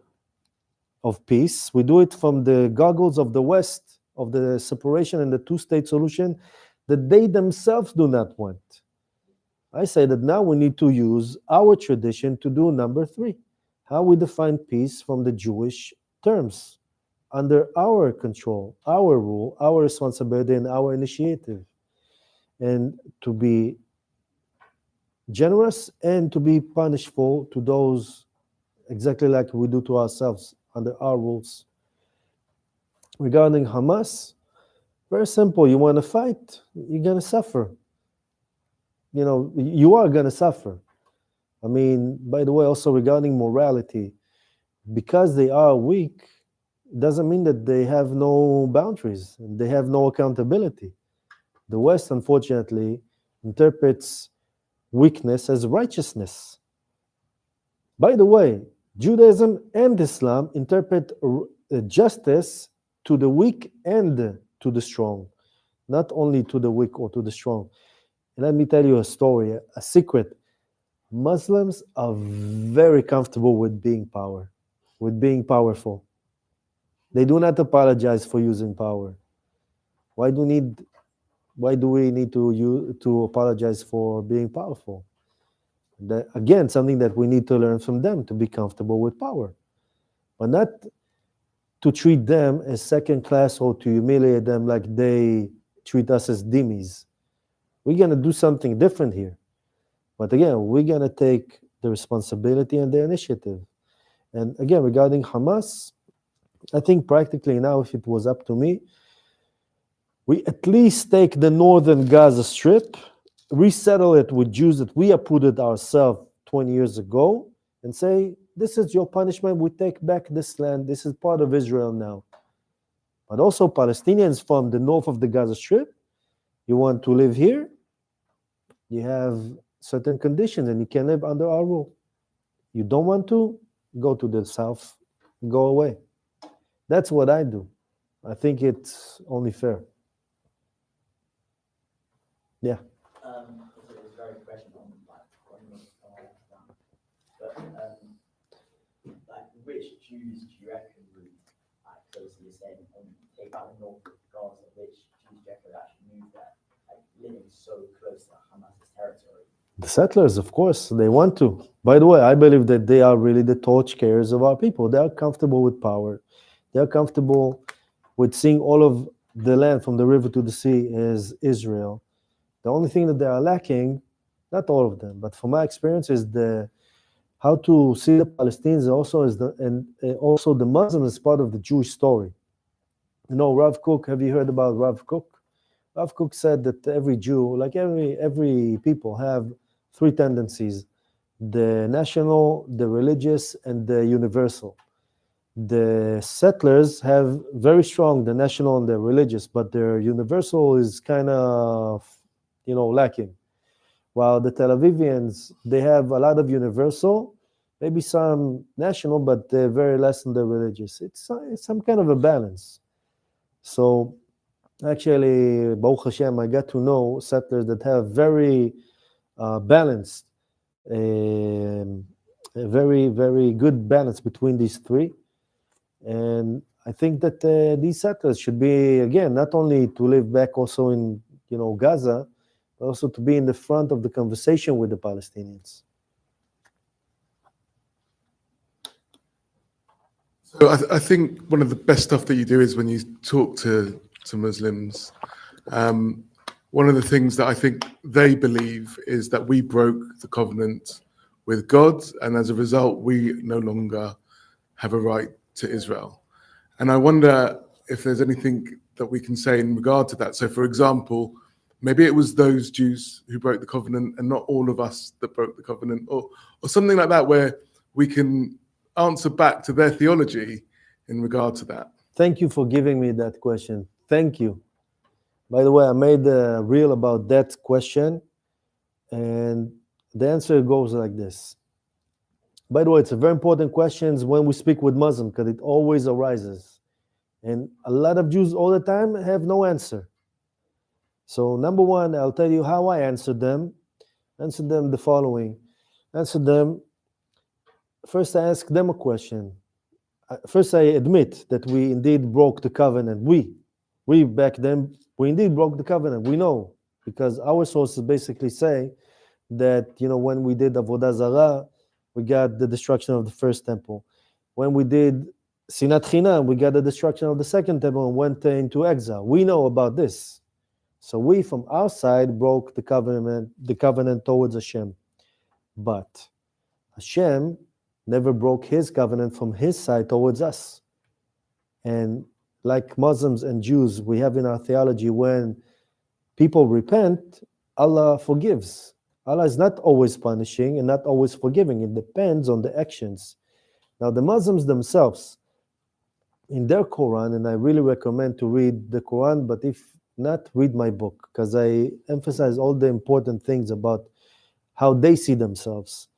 of peace, we do it from the goggles of the West, of the separation and the 2-state solution that they themselves do not want. I say that now we need to use our tradition to do number 3. How we define peace from the Jewish terms, under our control, our rule, our responsibility, and our initiative. And to be generous and to be punishful to those exactly like we do to ourselves under our rules. Regarding Hamas, very simple. You want to fight, you're going to suffer. You are going to suffer. I mean, by the way, also regarding morality, because they are weak, doesn't mean that they have no boundaries and they have no accountability. The West, unfortunately, interprets weakness as righteousness. By the way, Judaism and Islam interpret justice to the weak and to the strong, not only to the weak or to the strong. And let me tell you a story, a secret. Muslims are very comfortable with being powerful. They do not apologize for using power. Why do we need to apologize for being powerful? Again, something that we need to learn from them, to be comfortable with power, but not to treat them as second class or to humiliate them like they treat us as dhimmis. We're going to do something different here. But again, we're going to take the responsibility and the initiative. And again, regarding Hamas, I think practically now, if it was up to me, we at least take the northern Gaza Strip, resettle it with Jews that we uprooted ourselves 20 years ago, and say, this is your punishment, we take back this land, this is part of Israel now. But also Palestinians from the north of the Gaza Strip, you want to live here, you have certain conditions and you can live under our rule. You don't want to, go to the south, go away. That's what I do. I think it's only fair. Yeah. It's a very good question on but which Jews do you reckon would closely ascend and take out the north of Gaza? Which Jews do you reckon would actually move there, living so close to Hamas's territory? The settlers, of course, they want to. By the way, I believe that they are really the torch carriers of our people. They are comfortable with power. They are comfortable with seeing all of the land from the river to the sea as Israel. The only thing that they are lacking, not all of them, but from my experience, is how to see the Palestinians also also the Muslims as part of the Jewish story. You know, Rav Kook, have you heard about Rav Kook? Rav Kook said that every Jew, like every people, have three tendencies: the national, the religious, and the universal. The settlers have very strong the national and the religious, but their universal is kind of, lacking. While the Tel Avivians, they have a lot of universal, maybe some national, but they're very less in the religious. It's some kind of a balance. So actually, Baruch Hashem, I got to know settlers that have very balanced, a very, very good balance between these three. And I think that these settlers should be, again, not only to live back also in, Gaza, but also to be in the front of the conversation with the Palestinians. So I think one of the best stuff that you do is when you talk to Muslims. One of the things that I think they believe is that we broke the covenant with God, and as a result, we no longer have a right to Israel. And I wonder if there's anything that we can say in regard to that. So, for example, maybe it was those Jews who broke the covenant and not all of us that broke the covenant, or something like that, where we can answer back to their theology in regard to that. Thank you for giving me that question. Thank you. By the way, I made a reel about that question, and the answer goes like this. By the way, it's a very important question when we speak with Muslims, because it always arises. And a lot of Jews all the time have no answer. So number one, I'll tell you how I answered them. Answer them the following. Answer them. First, I ask them a question. First, I admit that we indeed broke the covenant. We back then, we indeed broke the covenant. We know, because our sources basically say that, when we did Avodah Zarah, we got the destruction of the first temple. When we did Sinat Chinam, we got the destruction of the second temple and went into exile. We know about this. So we, from our side, broke the covenant towards Hashem. But Hashem never broke his covenant from his side towards us. And like Muslims and Jews, we have in our theology, when people repent, Allah forgives. Allah is not always punishing and not always forgiving. It depends on the actions. Now, the Muslims themselves, in their Quran, and I really recommend to read the Quran, but if not, read my book, because I emphasize all the important things about how they see themselves.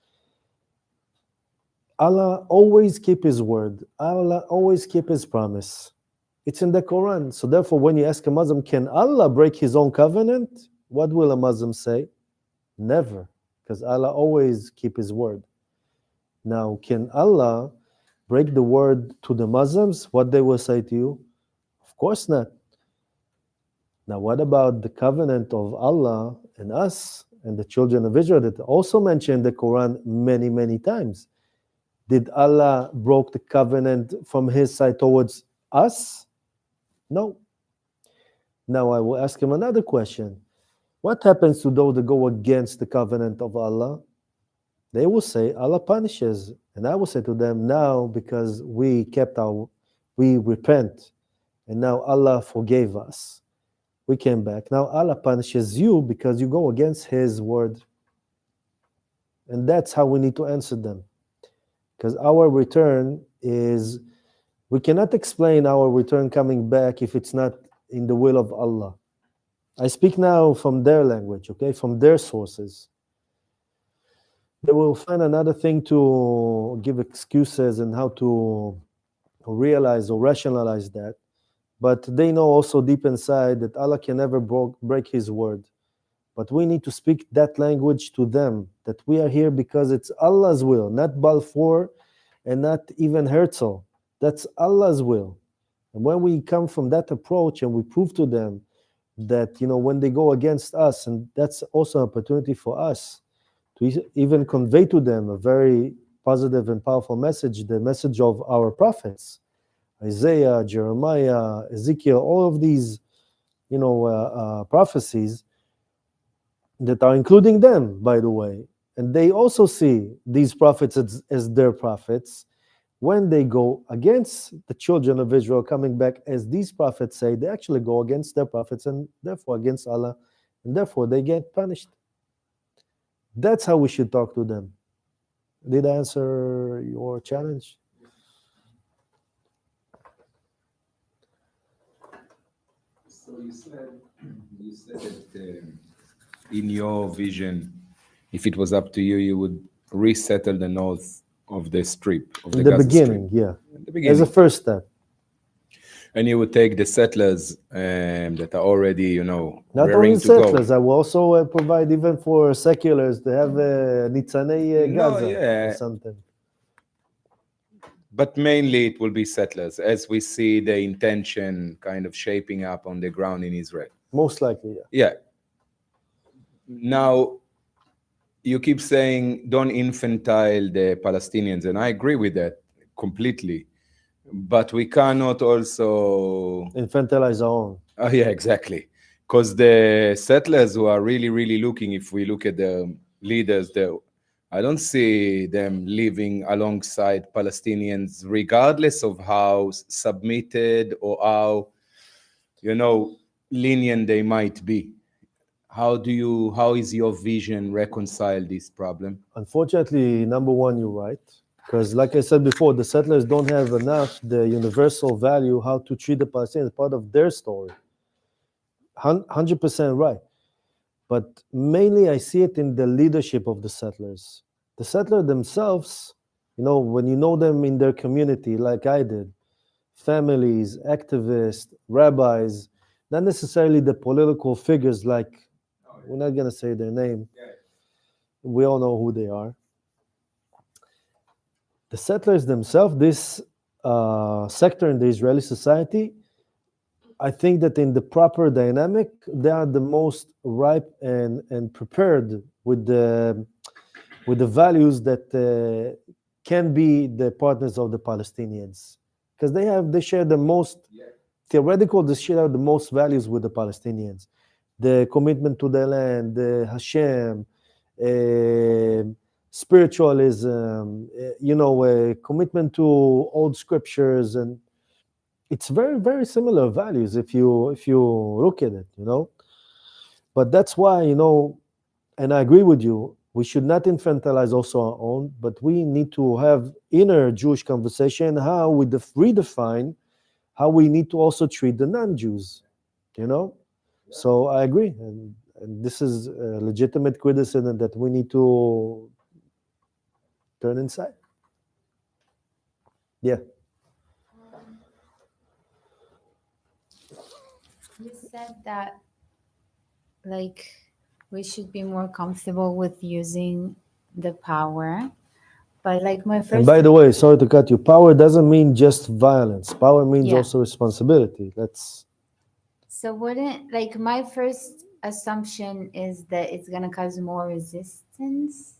Allah always keep his word. Allah always keep his promise. It's in the Quran. So therefore, when you ask a Muslim, can Allah break his own covenant? What will a Muslim say? Never, because Allah always keep his word. Now, can Allah break the word to the Muslims? What they will say to you? Of course not. Now, what about the covenant of Allah and us and the children of Israel that also mentioned in the Quran many, many times? Did Allah broke the covenant from his side towards Us? No. Now I will ask him another question. What happens to those that go against the covenant of Allah? They will say Allah punishes. And I will say to them, now because we repent, and now Allah forgave us. We came back. Now Allah punishes you because you go against His word. And that's how we need to answer them. Because our return is, we cannot explain our return coming back if it's not in the will of Allah. I speak now from their language, okay, from their sources. They will find another thing to give excuses and how to realize or rationalize that. But they know also deep inside that Allah can never break His word. But we need to speak that language to them, that we are here because it's Allah's will, not Balfour and not even Herzl. That's Allah's will. And when we come from that approach and we prove to them that, when they go against us, and that's also an opportunity for us to even convey to them a very positive and powerful message, the message of our prophets, Isaiah, Jeremiah, Ezekiel, all of these, prophecies that are including them, by the way. And they also see these prophets as their prophets. When they go against the children of Israel coming back, as these prophets say, they actually go against their prophets and therefore against Allah, and therefore they get punished. That's how we should talk to them. Did I answer your challenge? So you said that in your vision, if it was up to you, you would resettle the north of the strip, of the In the Gaza beginning, Strip. yeah. In the beginning. As a first step. And you would take the settlers that are already, Not raring only to go. settlers, I will also provide even for seculars to have Nitzanei Gaza or something. But mainly it will be settlers, as we see the intention kind of shaping up on the ground in Israel. Most likely, yeah. Yeah. Now, you keep saying don't infantile the Palestinians, and I agree with that completely. But we cannot also infantilize our own. Oh, yeah, exactly. Because the settlers who are really, really looking, if we look at the leaders, I don't see them living alongside Palestinians, regardless of how submitted or how, lenient they might be. How is your vision reconcile this problem? Unfortunately, number one, you're right. Because like I said before, the settlers don't have enough, the universal value, how to treat the Palestinians, part of their story. 100% right. But mainly I see it in the leadership of the settlers. The settlers themselves, when you know them in their community, like I did, families, activists, rabbis, not necessarily the political figures like, we're not going to say their name. We all know who they are. The settlers themselves, this sector in the Israeli society, I think that in the proper dynamic, they are the most ripe and prepared with the values that can be the partners of the Palestinians, because they share the most theoretical. They share the most values with the Palestinians, the commitment to the land, the Hashem, spiritualism, commitment to old scriptures, and it's very, very similar values if you look at it, But that's why, and I agree with you, we should not infantilize also our own, but we need to have inner Jewish conversation, how we redefine how we need to also treat the non-Jews, So I agree, and this is a legitimate criticism that we need to turn inside. Yeah. You said that, we should be more comfortable with using the power, but my first. And by the way, sorry to cut you. Power doesn't mean just violence. Power means also responsibility. So wouldn't my first assumption is that it's gonna cause more resistance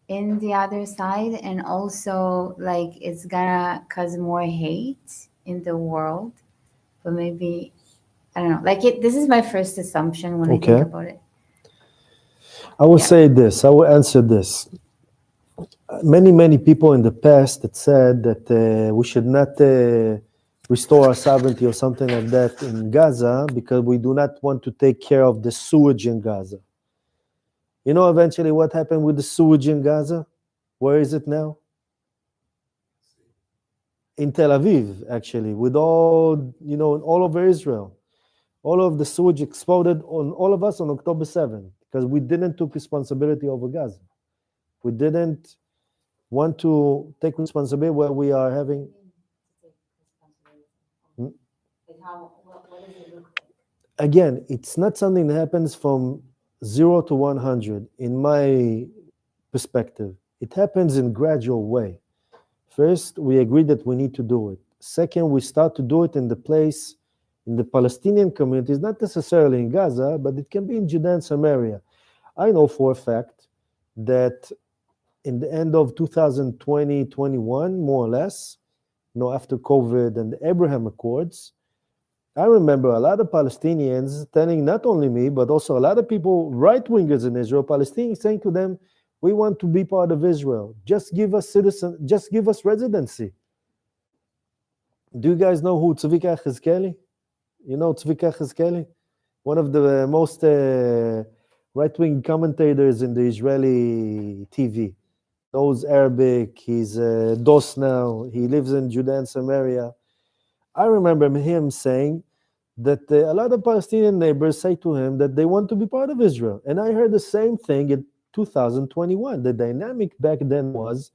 in the other side, and also it's gonna cause more hate in the world, but maybe, I don't know, like this is my first assumption when I Okay. think about it. I will Yeah. say this, I will answer this. Many people in the past that said that we should not restore our sovereignty or something like that in Gaza because we do not want to take care of the sewage in Gaza. You know eventually what happened with the sewage in Gaza? Where is it now? In Tel Aviv, actually, with all, you know, all over Israel. All of the sewage exploded on all of us on October 7th because we didn't take responsibility over Gaza. We didn't want to take responsibility where we are having. Like what does it look like? Again, it's not something that happens from 0 to 100 in my perspective. It happens in a gradual way. First, we agree that we need to do it. Second, we start to do it in the place, in the Palestinian communities, not necessarily in Gaza, but it can be in Judea and Samaria. I know for a fact that in the end of 2020-21, more or less, you know, after COVID and the Abraham Accords, I remember a lot of Palestinians telling not only me, but also a lot of people, right-wingers in Israel, Palestinians, saying to them, we want to be part of Israel. Just give us just give us residency. Do you guys know who Tzvika Chizkeli? You know Tzvika Chizkeli? One of the most right-wing commentators in the Israeli TV. Knows Arabic, he's a DOS now, he lives in Judea and Samaria. I remember him saying that a lot of Palestinian neighbors say to him that they want to be part of Israel. And I heard the same thing in 2021. The dynamic back then was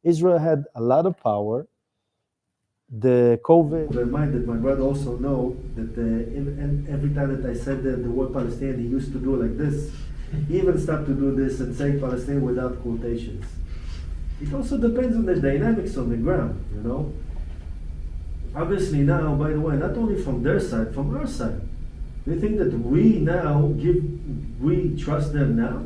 Israel had a lot of power. The COVID reminded my brother also know that every time that I said the word Palestinian, he used to do like this. He even stopped to do this and say Palestinian without quotations. It also depends on the dynamics on the ground, you know. Obviously now, by the way, not only from their side, from our side, do you think that we trust them now?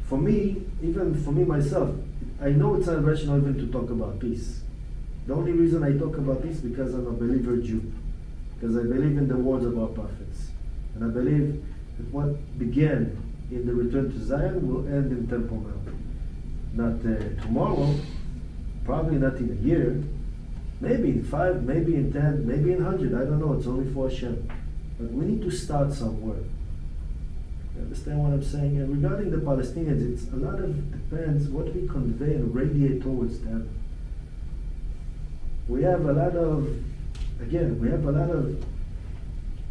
For me, even for me myself, I know it's not rational even to talk about peace. The only reason I talk about peace is because I'm a believer Jew, because I believe in the words of our prophets, and I believe that what began in the return to Zion will end in Temple Mount. Not tomorrow, probably not in a year, maybe in 5, maybe in 10, maybe in 100, I don't know, it's only for Hashem. But we need to start somewhere. You understand what I'm saying? And regarding the Palestinians, it's a lot of depends what we convey and radiate towards them. We have a lot of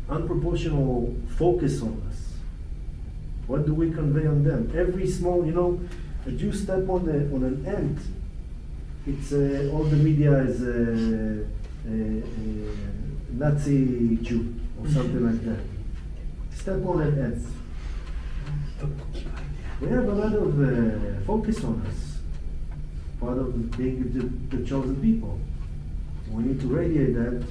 unproportional focus on us. What do we convey on them? Every small, you know, a Jew step on an ant, it's all the media is Nazi Jew or something like that. Step on an ant. We have a lot of focus on us, part of being the chosen people. We need to radiate that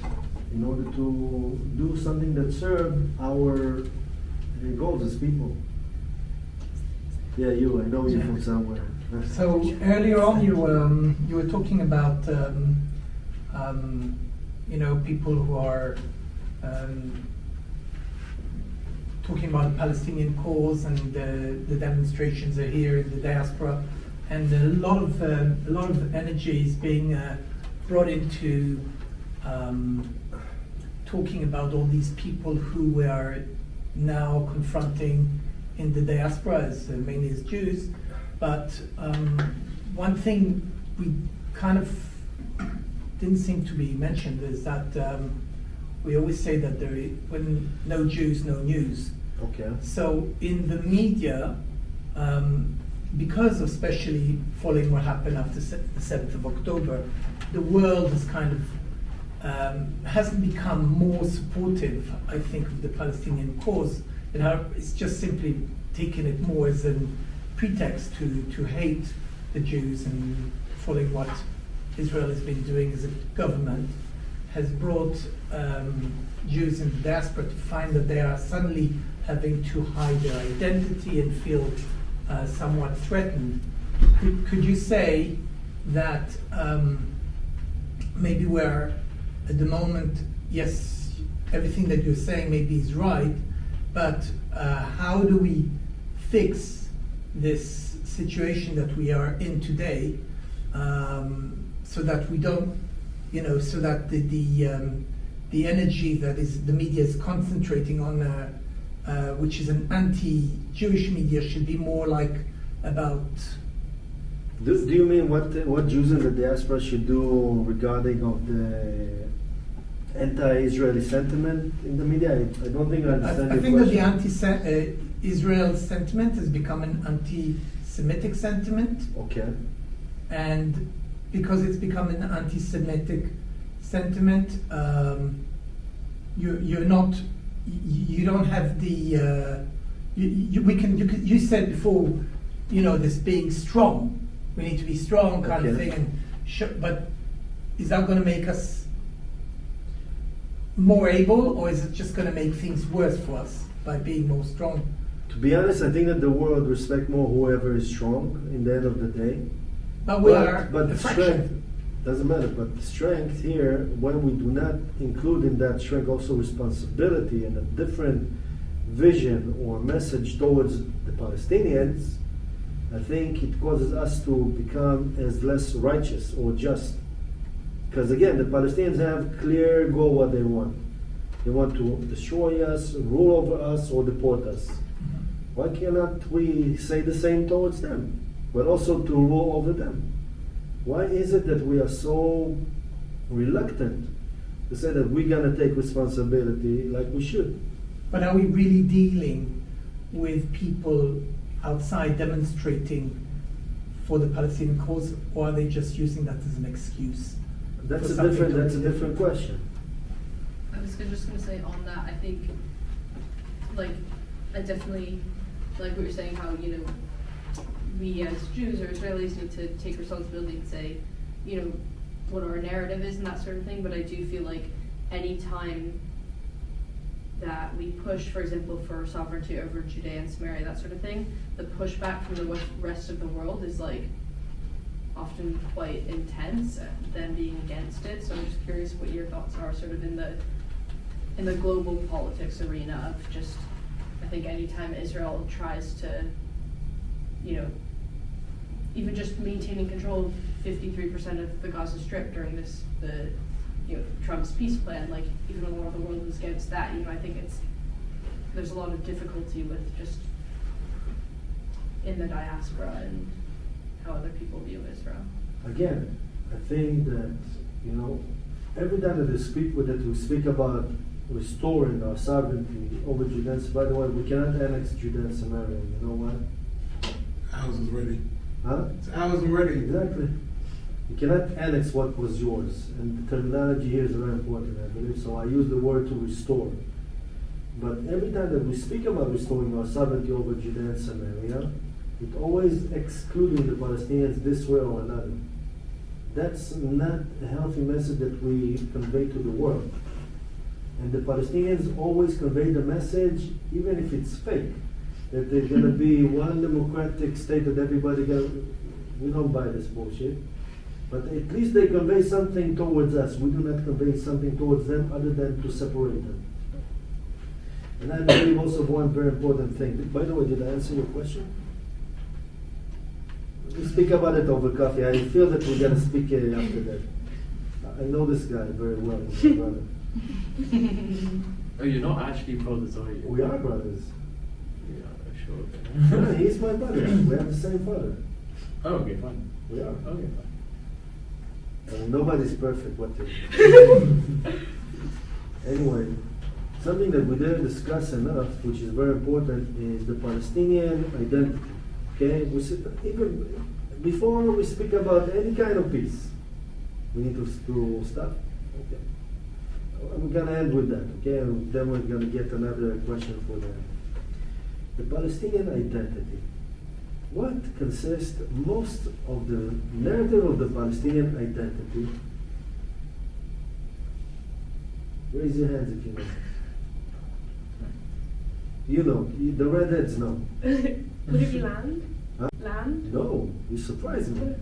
in order to do something that serves our goals as people. Yeah, I know you from somewhere. So earlier on, you were talking about people who are talking about the Palestinian cause, and the demonstrations are here in the diaspora, and a lot of energy is being brought into talking about all these people who we are now confronting in the diaspora, as mainly as Jews. But one thing we kind of didn't seem to be mentioned is that we always say that when no Jews, no news. Okay. So in the media, because of especially following what happened after the 7th of October, the world has kind of hasn't become more supportive, I think, of the Palestinian cause. It's just simply taken it more as a pretext to hate the Jews, and following what Israel has been doing as a government has brought Jews in the diaspora to find that they are suddenly having to hide their identity and feel somewhat threatened. Could you say that maybe we're at the moment, yes, everything that you're saying maybe is right, but how do we fix this situation that we are in today, so that we don't, so that the energy that is the media is concentrating on, which is an anti-Jewish media, should be more like about. Do you mean what Jews in the diaspora should do regarding of the anti-Israeli sentiment in the media? I don't think I understand. I your think that question. the anti-Israel sentiment has become an anti-Semitic sentiment. Okay. And because it's become an anti-Semitic sentiment, you don't have the you said before, this being strong. We need to be strong, kind of thing. But is that going to make us more able, or is it just going to make things worse for us by being more strong? To be honest, I think that the world respects more whoever is strong in the end of the day. But we are but a the fraction. strength doesn't matter. But the strength here, when we do not include in that strength also responsibility and a different vision or message towards the Palestinians, I think it causes us to become as less righteous or just. Because again, the Palestinians have clear goal what they want. They want to destroy us, rule over us, or deport us. Why cannot we say the same towards them, but also to rule over them? Why is it that we are so reluctant to say that we're going to take responsibility like we should? But are we really dealing with people outside demonstrating for the Palestinian cause, or are they just using that as an excuse? That's a different question. I was just going to say on that, I think, I definitely like what you're saying, how, we as Jews or Israelis need to take responsibility and say, what our narrative is and that sort of thing, but I do feel like any time that we push, for example, for sovereignty over Judea and Samaria, that sort of thing, the pushback from the rest of the world is often quite intense, them being against it. So I'm just curious what your thoughts are sort of in the global politics arena of just, I think anytime Israel tries to, even just maintaining control of 53% of the Gaza Strip during Trump's peace plan, even a lot of the world was against that, I think there's a lot of difficulty with just in the diaspora and how other people view Israel. Again, I think that, every time that we speak about restoring our sovereignty over Judea, by the way, we cannot annex Judea and Samaria, you know why? Ours is ready. Huh? It's ours already. Exactly. You cannot annex what was yours, and the terminology here is very important, I believe, so I use the word to restore. But every time that we speak about restoring our sovereignty over Judea and Samaria, it always excluding the Palestinians this way or another. That's not a healthy message that we convey to the world. And the Palestinians always convey the message, even if it's fake, that there's going to be one democratic state that everybody we don't buy this bullshit. But at least they convey something towards us. We do not convey something towards them other than to separate them. And I believe also one very important thing. By the way, did I answer your question? We speak about it over coffee. I feel that we're going to speak after that. I know this guy very well, he's my brother. Oh, you're not actually brothers, are you? We are brothers. Yeah, sure. Yeah, he's my brother. We have the same father. Oh, okay, fine. We are. Okay, fine. Nobody's perfect, what they Anyway, something that we didn't discuss enough, which is very important, is the Palestinian identity. Okay, even before we speak about any kind of peace, we need to stop. Okay, we're gonna end with that. Okay, and then we're gonna get another question for that. The Palestinian identity. What consists most of the narrative of the Palestinian identity? Raise your hands if you know. You know, the redheads know. Would it be land? Huh? Land? No, you surprised me.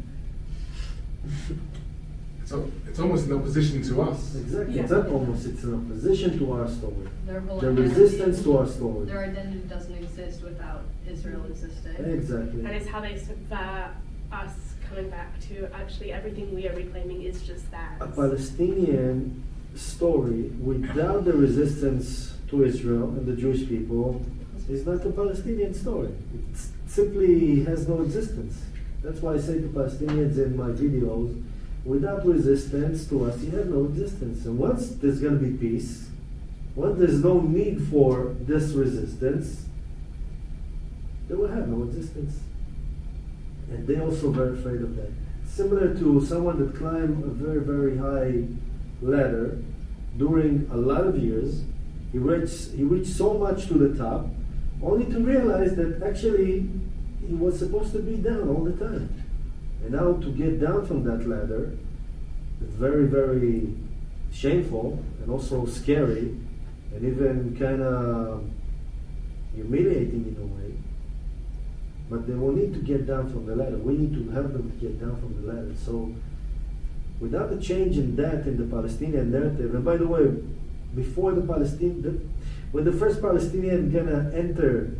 So it's almost in opposition to us. Exactly. Yeah. It's not almost, it's an opposition to our story. Their whole The identity- resistance to our story. Their identity doesn't exist without Israel existing. Exactly. And it's how they subvert us coming back to actually everything we are reclaiming is just that. A Palestinian story without the resistance to Israel and the Jewish people is not a Palestinian story. It simply has no existence. That's why I say to Palestinians in my videos, without resistance to us, you have no existence. And once there's going to be peace, once there's no need for this resistance, they will have no existence. And they're also very afraid of that. Similar to someone that climbed a very, very high ladder during a lot of years. He reached so much to the top, only to realize that actually he was supposed to be down all the time. And now to get down from that ladder, it's very, very shameful and also scary and even kind of humiliating in a way. But they will need to get down from the ladder. We need to help them to get down from the ladder. So without a change in that, in the Palestinian narrative, and by the way, before when the first Palestinian gonna enter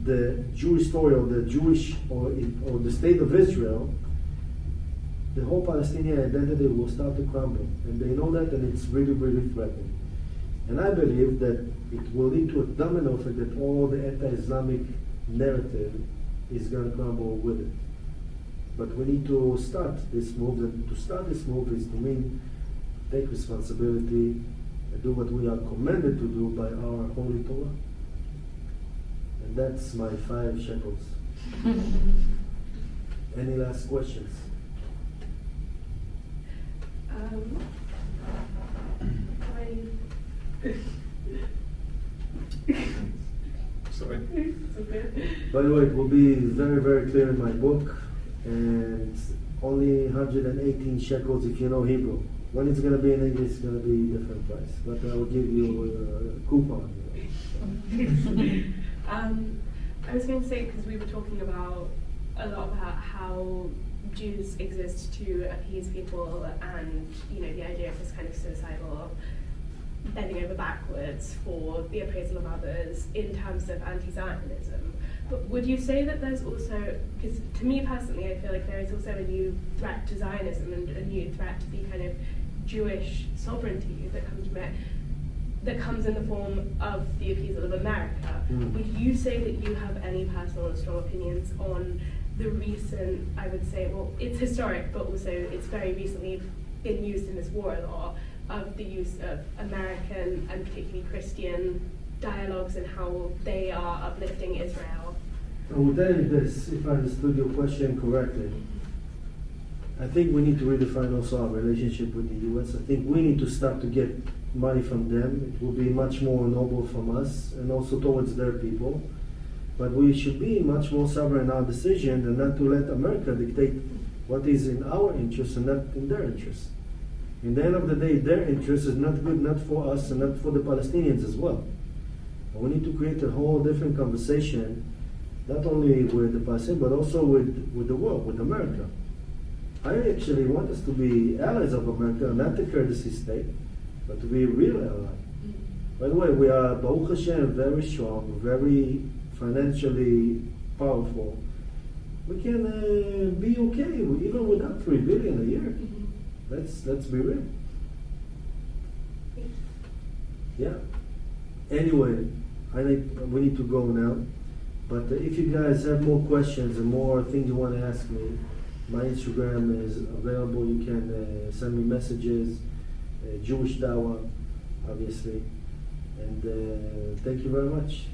the Jewish story or the Jewish or the state of Israel, the whole Palestinian identity will start to crumble. And they know that, and it's really, really threatening. And I believe that it will lead to a domino effect that all the anti-Islamic narrative is going to crumble with it. But we need to start this move, and to start this move is to mean take responsibility and do what we are commanded to do by our Holy Torah. And that's my 5 shekels. Any last questions? Sorry. By the way, it will be very, very clear in my book, and only 118 shekels if you know Hebrew. When it's going to be in English, it's going to be a different price. But I will give you a coupon. I was going to say, because we were talking about a lot about how Jews exist to appease people, and the idea of this kind of suicidal bending over backwards for the appraisal of others in terms of anti-Zionism. But would you say that there's also, because to me personally, I feel like there is also a new threat to Zionism and a new threat to the kind of Jewish sovereignty that comes from it, that comes in the form of the appeasal of America. Would you say that you have any personal or strong opinions on the recent, I would say, well, it's historic, but also it's very recently been used in this war a lot, of the use of American and particularly Christian dialogues and how they are uplifting Israel? I will tell you this, if I understood your question correctly. I think we need to redefine also our relationship with the US. I think we need to start to get money from them. It will be much more noble from us and also towards their people. But we should be much more sovereign in our decision and not to let America dictate what is in our interest and not in their interest. In the end of the day, their interest is not good, not for us and not for the Palestinians as well. And we need to create a whole different conversation, not only with the Palestinians, but also with the world, with America. I actually want us to be allies of America, not the courtesy state, but to be a real ally. By the way, we are, Baruch Hashem, very strong, very financially powerful. We can be okay even without $3 billion a year. Let's be real. Yeah. Anyway, we need to go now. But if you guys have more questions and more things you want to ask me, my Instagram is available. You can send me messages, Jewish Dawa, obviously. And thank you very much.